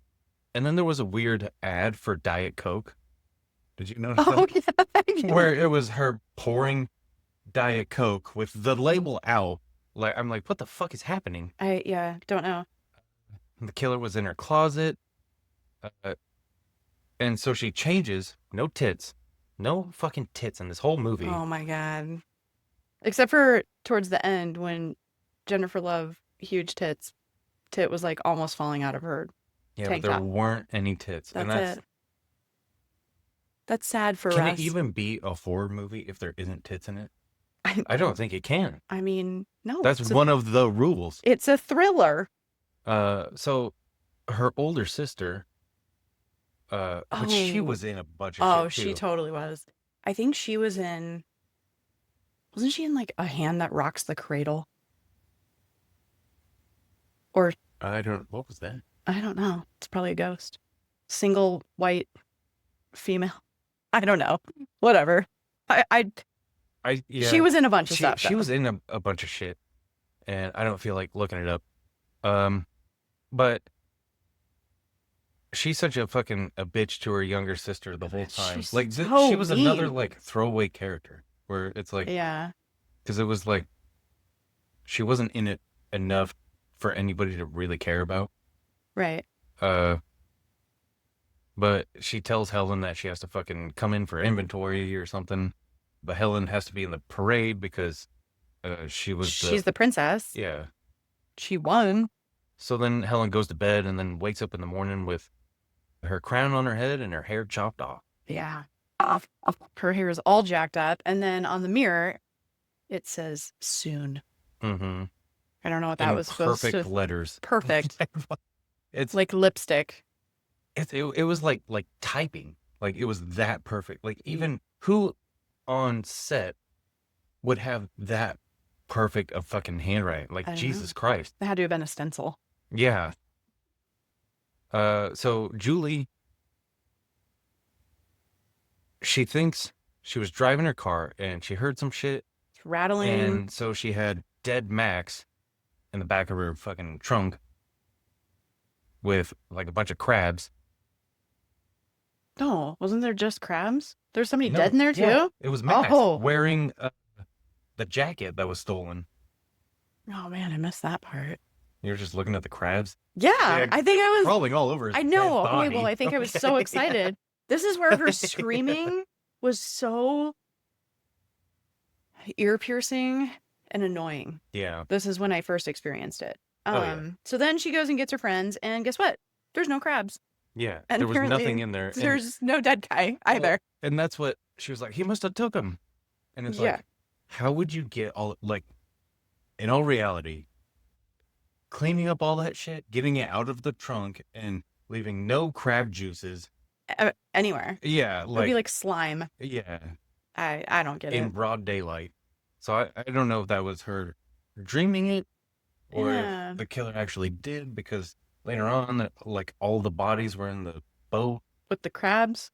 and then there was a weird ad for Diet Coke. Did you notice Oh, that? yeah. Where it was her pouring Diet Coke with the label out. Like, I'm like, what the fuck is happening? Don't know. The killer was in her closet. And so she changes, no tits. No fucking tits in this whole movie. Oh my God. Except for towards the end when Jennifer Love, huge tit was like almost falling out of her Yeah, but tank there top. weren't any tits. That's and that's it. That's sad for Can us. it even be a horror movie if there isn't tits in it? I don't think it can. I mean, no. That's one of the rules. It's a thriller. So her older sister, which she Oh. was in a bunch of shit she too. totally was. I think she was in. Wasn't she in like A Hand That Rocks the Cradle? Or What was that? I don't know. It's probably a ghost. Single white female. I don't know. Whatever. Yeah. She was in a bunch of stuff. She though. was in a bunch of shit, and I don't feel like looking it up. But she's such a fucking a bitch to her younger sister the whole time. She's Like so she was another mean. like throwaway character where it's like, Yeah. because it was like she wasn't in it enough for anybody to really care about. Right. But she tells Helen that she has to fucking come in for inventory or something. But Helen has to be in the parade because She's the princess. Yeah. She won. So then Helen goes to bed and then wakes up in the morning with her crown on her head and her hair chopped off. Yeah. Her hair is all jacked up. And then on the mirror, it says soon. Mm-hmm. I don't know what that was supposed perfect to. letters. Perfect. It's Like lipstick. it was like typing. Like, it was that perfect. Like, Mm. even who on set would have that perfect of fucking handwriting? I Like, don't know. Jesus Christ. That had to have been a stencil. Yeah. So Julie, she thinks she was driving her car and she heard some shit. It's rattling. And so she had dead Max in the back of her fucking trunk with like a bunch of crabs. No, wasn't there just crabs? There's somebody No, dead in there yeah, too? it was Max Oh. wearing the jacket that was stolen. Oh man, I missed that part. You're just looking at the crabs. Yeah, Yeah, I think I was. Crawling all over his I dead know. Okay, body. well, I think I was so Okay. excited. This is where her screaming was so ear piercing and annoying. Yeah. This is when I first experienced it. Oh, yeah. So then she goes and gets her friends, and guess what? There's no crabs. Yeah. And There was apparently nothing in there. And, There's no dead guy either. and that's what she was like, he must have took him. And it's Yeah. like, how would you get all, like, in all reality, cleaning up all that shit, getting it out of the trunk, and leaving no crab juices? Anywhere. Yeah. It'd be like slime. yeah. I don't get In it. broad daylight. So I don't know if that was her dreaming it or Yeah. if the killer actually did, because later on, like, all the bodies were in the boat. With the crabs?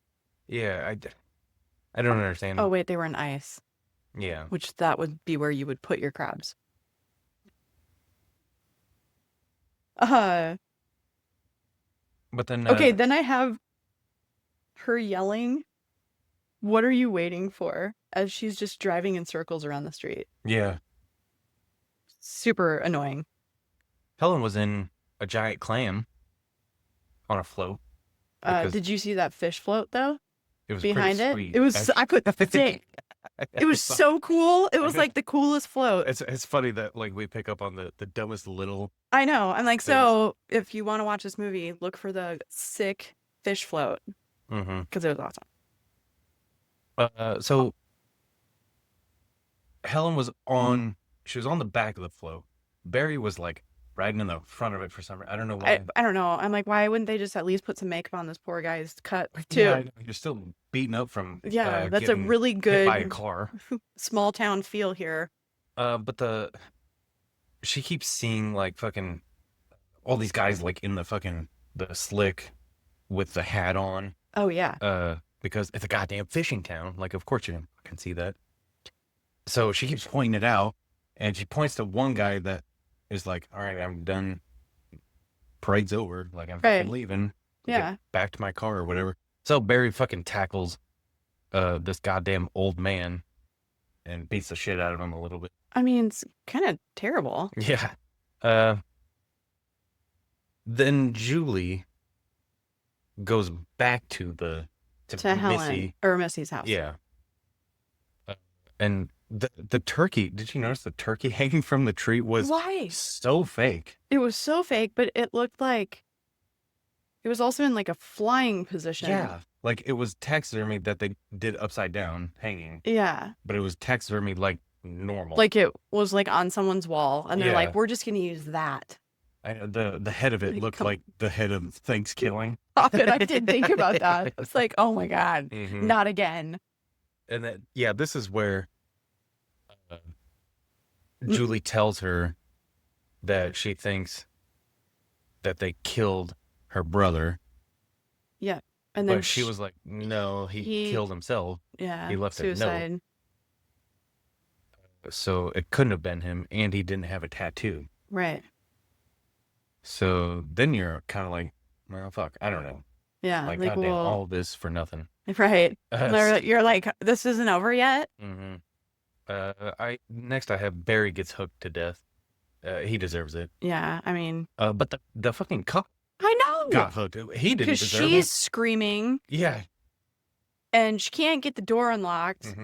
Yeah, I don't understand. Oh wait, they were in ice. Yeah. Which that would be where you would put your crabs. But then Okay, then I have her yelling, "What are you waiting for?" as she's just driving in circles around the street. yeah, Super annoying. Helen was in a giant clam on a float. because Did you see that fish float though? it was Behind pretty it? sweet. It was I put sick. It was so cool. It was like the coolest float. It's funny that like we pick up on the dumbest little. I know. I'm like, things. so if you want to watch this movie, look for the sick fish float Mm-hmm. because it was awesome. So Helen was on. She was on the back of the float. Barry was like riding in the front of it for some reason. I don't know why. I don't know. I'm like, why wouldn't they just at least put some makeup on this poor guy's cut too? Yeah, I know. You're still beaten up from. Yeah, that's a getting really hit by a good car. small town feel here. But she keeps seeing like fucking all these guys like in the fucking the slick with the hat on. Oh yeah. Because it's a goddamn fishing town. Like, of course you can see that. So she keeps pointing it out, and she points to one guy that is like, "All right, I'm done. Parade's over. Like, I'm fucking Right. leaving. Get Yeah. back to my car or whatever." So Barry fucking tackles this goddamn old man and beats the shit out of him a little bit. I mean, it's kind of terrible. Yeah. Then Julie goes back to To Helen Missy. or Missy's house. Yeah. And the turkey, did you notice the turkey hanging from the tree was Why? so fake? It was so fake, but it looked like it was also in like a flying position. Yeah. Like, it was taxidermy that they did upside down hanging, Yeah. but it was taxidermy like normal. Like it was like on someone's wall, and they're Yeah. like, "We're just gonna use that." The head of it Like, looked come- like the head of Thanksgiving. Stop it! I did think about that. It's like, oh my god, Mhm. not again. And that, yeah, this is where Julie tells her that she thinks that they killed her brother, Yeah, and then but she was like, no, he he- killed himself, yeah, he left a note. suicide. so it couldn't have been him, and he didn't have a tattoo. Right. So then you're kind of like, well, fuck, I don't know. Yeah. Like, Like, goddamn, well, all this for nothing. right. You're like, this isn't over yet. Mm-hmm. Next I have Barry gets hooked to death. He deserves it. Yeah. I mean, But the fucking cop I know. got hooked. He didn't Because deserve she's it. screaming Yeah. and she can't get the door unlocked,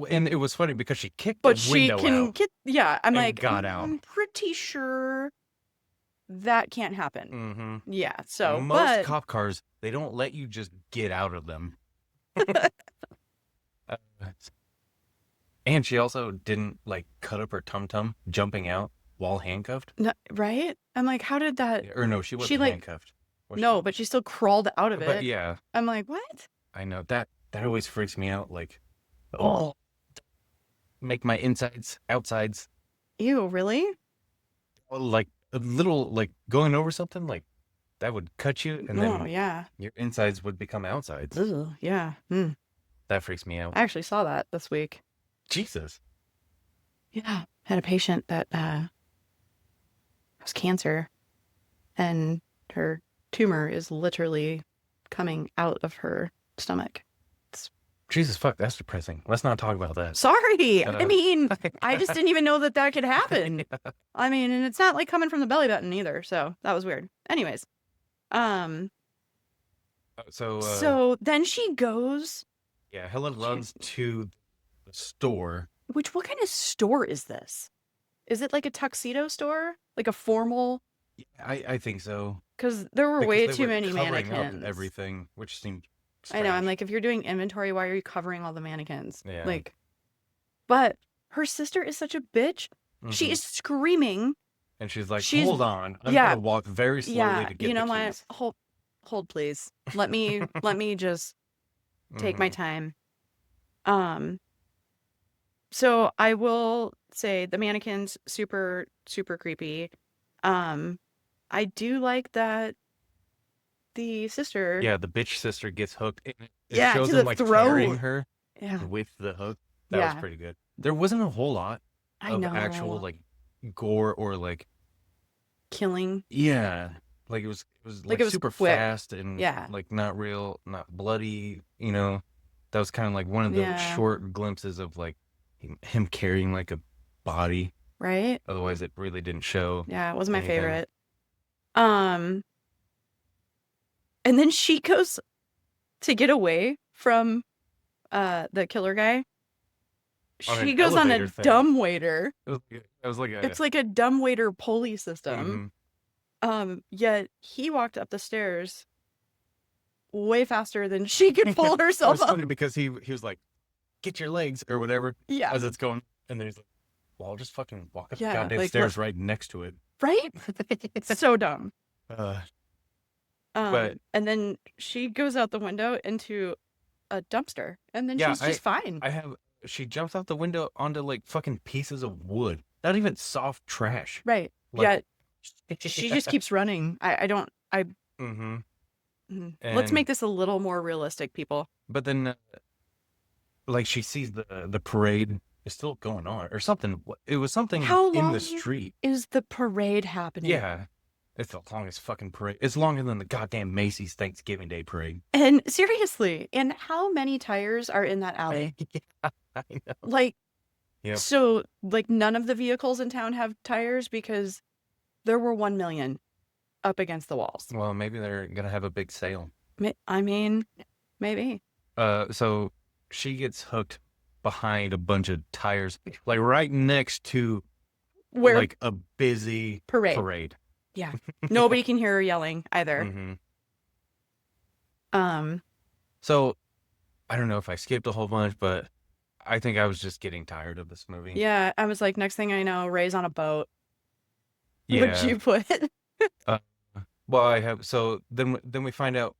And it was funny because she kicked but the she window can out. get. Yeah. I'm and like, got out. I'm pretty sure that can't happen. Mm-hmm. Yeah. So, Most but cop cars, they don't let you just get out of them. And she also didn't like cut up her tum-tum jumping out while handcuffed. no, right? I'm like, how did that? Or no, she wasn't like- handcuffed. Was No, she? but she still crawled out of But it. yeah, I'm like, what? I know that always freaks me out. Like, oh, make my insides, outsides, Ew, really? like a little, like going over something, like that would cut you, and Oh, then yeah. your insides would become outsides. Ugh, yeah. That freaks me out. I actually saw that this week. Jesus. Yeah. Had a patient that has cancer, and her tumor is literally coming out of her stomach. It's Jesus fuck, that's depressing. Let's not talk about that. sorry. I Uh, mean, I just didn't even know that that could happen. I mean, and it's not like coming from the belly button either, so that was weird. Anyways, um, so so then she goes, yeah, Helen runs to the store. which what kind of store is this? Is it like a tuxedo store? Like a formal? Yeah, I think so. Because there were Because way they too were many covering up mannequins. everything, which seemed I know. I'm strange. like, if you're doing inventory, why are you covering all the mannequins? Yeah. Like, but her sister is such a bitch. She Mhm. is screaming. And she's like, she's- hold on. I'm yeah, gonna walk very slowly Yeah, to get you know the what? keys. Hold, please. Let me just take my Mhm. time. So I will say the mannequins super super creepy. I do like that the sister. Yeah, the bitch sister gets hooked. It Yeah, shows to them the like carrying throat. her Yeah, with the hook. That was yeah. pretty good. There wasn't a whole lot I of actual know. like gore or like Killing. yeah, like it was Like like it was super quick. fast and Yeah. like not real, not bloody. You know, that was kind of like one of the Yeah. short glimpses of like him carrying like a body. Right? Otherwise, it really didn't show. Yeah, it was my anything. favorite. And then she goes to get away from the killer guy. On She an goes on a elevator thing. dumbwaiter. It was like a. It's like a dumbwaiter pulley system. Mhm. Yet he walked up the stairs way faster than she could pull That herself was up. funny because he was like, "Get your legs" or whatever Yeah. as it's going, and then he's like, "Well, I'll just fucking walk up Yeah, the goddamn like, stairs right next to it." Right? So dumb. But- And then she goes out the window into a dumpster, and then Yeah, she's just fine. she jumps out the window onto like fucking pieces of wood, not even soft trash. Right. Like- Yeah. She just keeps running. Mm-hmm. Let's And- make this a little more realistic, people. But then, like, she sees the parade is still going on or something. It was something How in long the street. is the parade happening? Yeah. It's the longest fucking parade. It's longer than the goddamn Macy's Thanksgiving Day parade. And seriously, and how many tires are in that alley? I know. Like, Yep. so, like, none of the vehicles in town have tires because there were 1 million up against the walls. Well, maybe they're gonna have a big sale. I mean, maybe. So she gets hooked behind a bunch of tires, like right next to Where like a busy parade. Yeah. Nobody can hear her yelling either. hmm Um, So I don't know if I skipped a whole bunch, but I think I was just getting tired of this movie. yeah, I was like, next thing I know, Ray's on a boat. Yeah. Would you put? Well, I have. So then we find out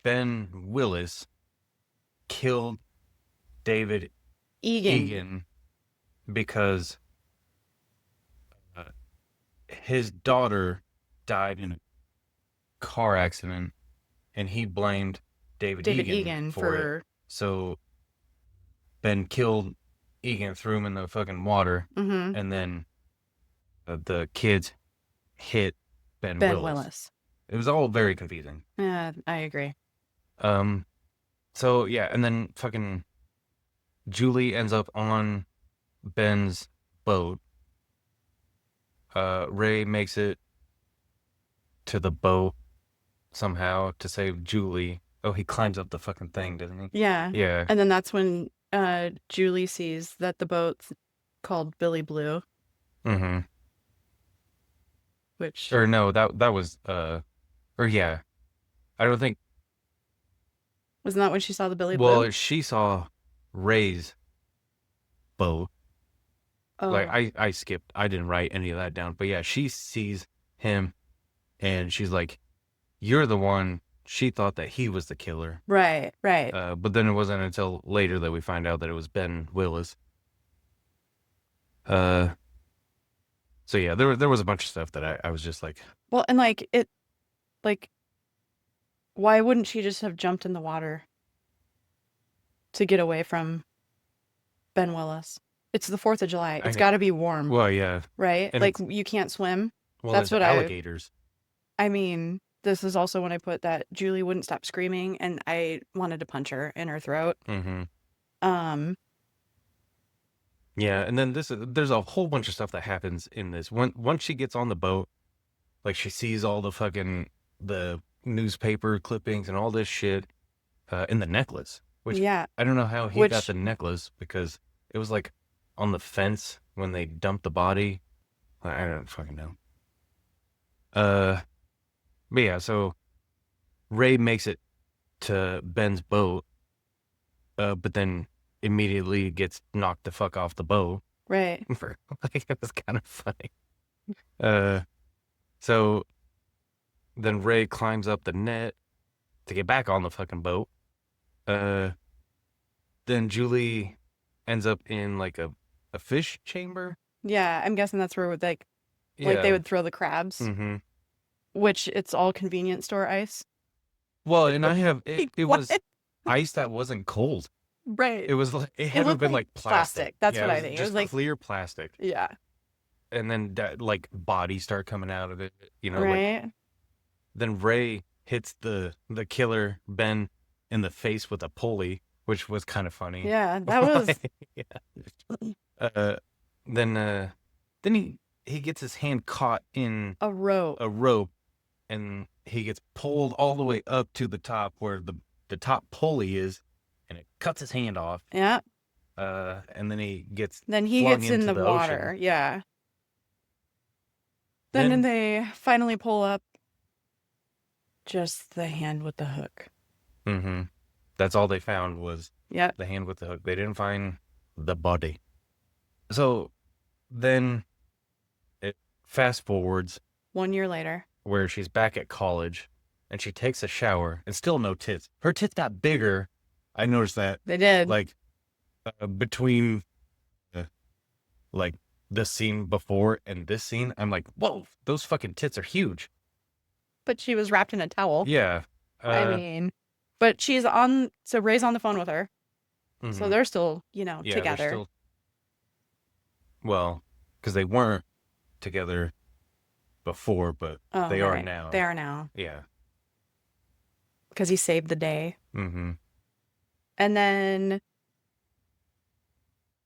Ben Willis killed David Egan because his daughter died in a car accident, and he blamed David Egan for it. So Ben killed Egan, threw him in the fucking water, Mhm. and then the kids hit Ben Willis. It was all very confusing. Yeah, I agree. So yeah, and then fucking Julie ends up on Ben's boat. Ray makes it to the boat somehow to save Julie. Oh, he climbs up the fucking thing, doesn't he? Yeah. Yeah. And then that's when Julie sees that the boat's called Billy Blue, Mm-hmm. which Or no, that was or yeah. I don't think. wasn't that when she saw the Billy Well, Blue? she saw Ray's boat. Oh, Like I skipped. I didn't write any of that down. But yeah, she sees him, and she's like, "You're the one she thought that he was the killer. Right, right. But then it wasn't until later that we find out that it was Ben Willis. So yeah, there was a bunch of stuff that I was just like, Well, and like, why wouldn't she just have jumped in the water to get away from Ben Willis? It's the 4th of July. It's I got to be warm, well, yeah, right? and Like, it's you can't swim. well, That's there's what alligators. I mean, this is also when I put that Julie wouldn't stop screaming and I wanted to punch her in her throat. Mm-hmm. Um, Yeah, and then there's a whole bunch of stuff that happens in this. Once she gets on the boat, like she sees all the newspaper clippings and all this shit, in the necklace. Which yeah, I don't know how he got which the necklace because it was like on the fence when they dumped the body. I don't fucking know. But yeah, so Ray makes it to Ben's boat, but then immediately gets knocked the fuck off the boat. right. For like it was kind of funny. Uh, so then Ray climbs up the net to get back on the fucking boat. Then Julie ends up in like a fish chamber. Yeah, I'm guessing that's where like they Yeah. would throw the crabs, Mm-hmm. which it's all convenience store ice. Well, and I have it What? was ice that wasn't cold. Right. It was like it had to have looked been like like plastic. That's Yeah, what it I was think. It just was like, clear plastic. yeah, And then that like bodies start coming out of it, like right. then Ray hits the killer Ben in the face with a pulley, which was kind of funny. Yeah, that was Yeah. Then he gets his hand caught in a rope. a rope, and he gets pulled all the way up to the top where the top pulley is, and it cuts his hand off. Yeah. And then he gets Then he flung gets in into the the water. ocean. Yeah. Then they finally pull up just the hand with the hook. Mm-hmm. That's all they found was Yep. the hand with the hook. They didn't find the body. So then it fast forwards 1 year later. where she's back at college and she takes a shower and still no tits. Her tits got bigger. I noticed that They did. like between like the scene before and this scene, I'm like, whoa, those fucking tits are huge. But she was wrapped in a towel. Yeah. I mean, but so Ray's on the phone with her. So mhm. they're still, Yeah, they're together. still- well, because they weren't together before, but Oh, they are right. now. They are now. Yeah. Because he saved the day. Mm-hmm. And then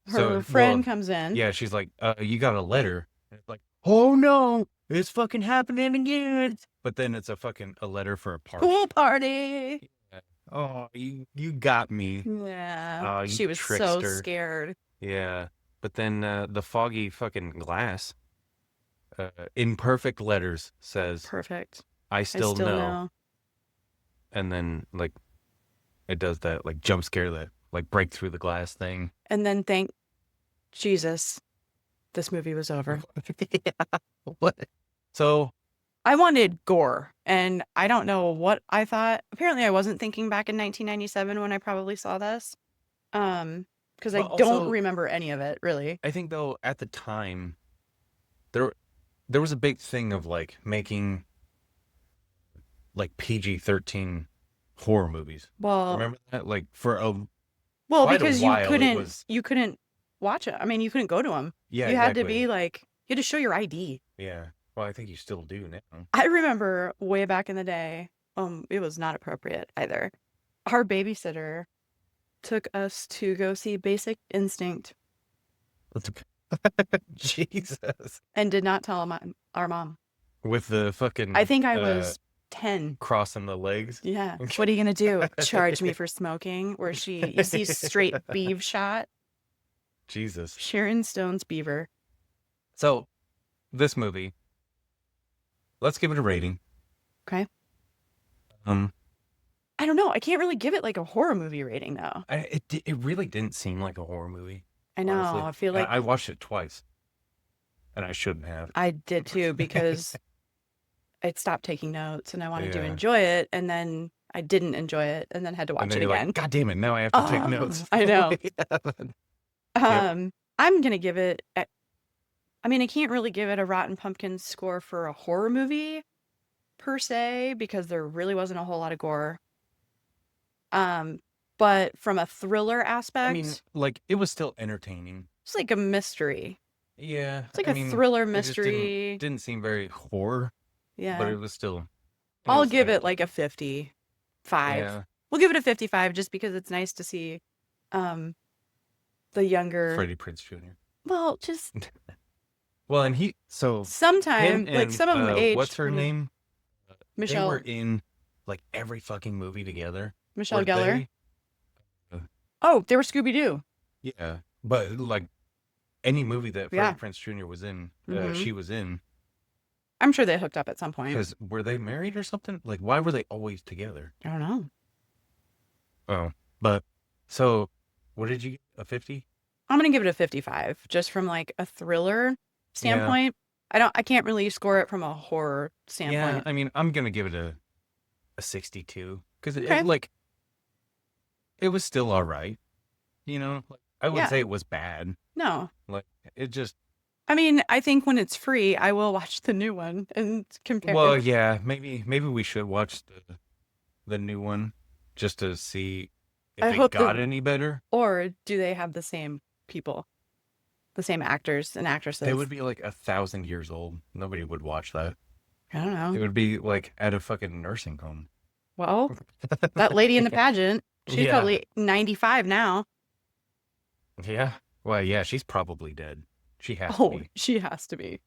her So, friend well, comes in. Yeah, she's like, you got a letter. And it's like, oh no, it's fucking happening again. But then it's a letter for a party. Pool party. Oh, you got me. Yeah. Oh, you She was so trickster. scared. Yeah. But then the foggy fucking glass, in perfect letters, says, Perfect. I I still still know. know. And then, like, it does that, like, jump scare that, like, break through the glass thing. And then thank Jesus, this movie was over. Yeah. What? So, I wanted gore, and I don't know what I thought. Apparently, I wasn't thinking back in 1997 when I probably saw this, because I But don't also- remember any of it really. I think, though, at the time, there was a big thing of, like, making, like, PG-13 horror movies. Well, Remember that? Like, for a... well, quite a because while, you it was- couldn't watch it. I mean, you couldn't go to them. Yeah, You had to exactly. be like, you had to show your ID. Yeah. Well, I think you still do now. I remember way back in the day, it was not appropriate either. Our babysitter took us to go see Basic Instinct Jesus. and did not tell our mom. With the fucking... I think I was 10. crossing the legs. Yeah. What are you gonna do? Charge me for smoking? Where you see straight beav shot. Jesus. Sharon Stone's beaver. So, this movie, let's give it a rating. Okay. I I don't know. I can't really give it like a horror movie rating though. it really didn't seem like a horror movie. I know. honestly. I feel And like I watched it twice, and I shouldn't have. I did too because I stopped taking notes and I wanted to Yeah. enjoy it, and then I didn't enjoy it and then had to And watch then it you're like, again. God damn it, now I have to take Oh, notes. I know. Yep. I'm gonna give it I mean, I can't really give it a Rotten Pumpkins score for a horror movie per se because there really wasn't a whole lot of gore. Um, but from a thriller I mean, aspect, like, it was still entertaining. it's like a mystery. Yeah. It's like I a mean, thriller it just didn't mystery. didn't seem very horror, but Yeah. it was still it I'll was give it like entertaining. a 55. Yeah. We'll give it a 55 just because it's nice to see um the younger, Freddie Prinze Jr. well, just Well, and him sometime like and some of them what's aged her pretty. name? They were Michelle in like every fucking movie together. Michelle Were Gellar. they? Uh, Oh, they were Scooby Doo. yeah, but like any movie that Freddie Yeah. Prinze Jr. was in, Hmm. she was in. I'm sure they hooked up at some point. Because were they married or something? Like, why were they always together? I don't know. Oh, but so what did you get? A 50? I'm gonna give it a 55 just from like a thriller Yeah, standpoint. I can't really score it from a horror yeah. standpoint. I mean, I'm gonna give it a 62 because Okay. it was still all right. You know, like, I wouldn't Yeah. say it was bad. No. Like it just I mean, I think when it's free, I will watch the new one and compare. well, yeah. Maybe we should watch the new one just to see if I it hope got that, any better. or do they have the same people, the same actors and They actresses? would be like 1,000 years old. Nobody would watch that. I don't It know. would be like at a fucking nursing home. Well, that lady in the pageant, she's Yeah. probably 95 now. Yeah. Well, yeah, she's probably dead. She has to Oh, be. she has to be.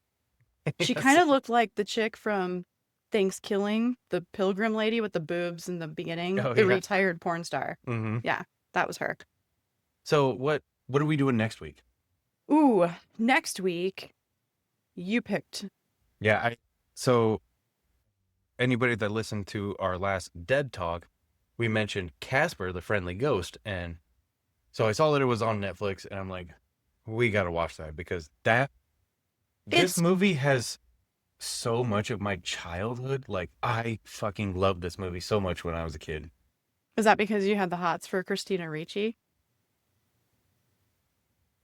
She Yes. kind of looked like the chick from Thanksgiving, the pilgrim lady with the boobs in the beginning, Oh, the yeah. retired porn star. Hmm. Yeah, that was her. So what are we doing next week? Ooh, next week, you picked. Yeah, so anybody that listened to our last Dead Talk, we mentioned Casper the Friendly Ghost, and so I saw that it was on Netflix, and I'm like, we got to watch that because this It's movie has so much of my childhood. Like, I fucking loved this movie so much when I was a kid. Is that because you had the hots for Christina Ricci?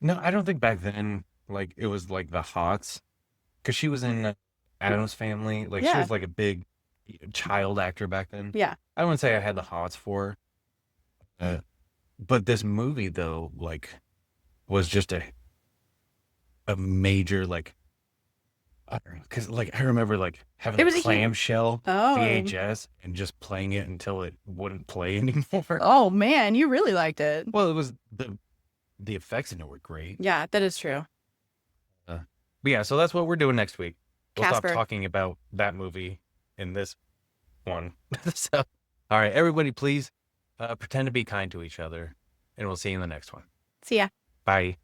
No, I don't think back then, like, it was like the hots, because she was in Addams Family. Like, she Yeah, was like a big child actor back then. yeah. I wouldn't say I had the hots for her. But this movie though, like, was just a major like I don't know, because like I remember like having It a was a huge. clamshell Oh, VHS and just playing it until it wouldn't play anymore. oh man, you really liked it. Well, it was the effects in it were great. Yeah, that is true. But yeah, so that's what we're doing next week. We'll stop Casper. talking about that movie in this one. So, all right, everybody, please pretend to be kind to each other, and we'll see you in the next one. See ya. Bye.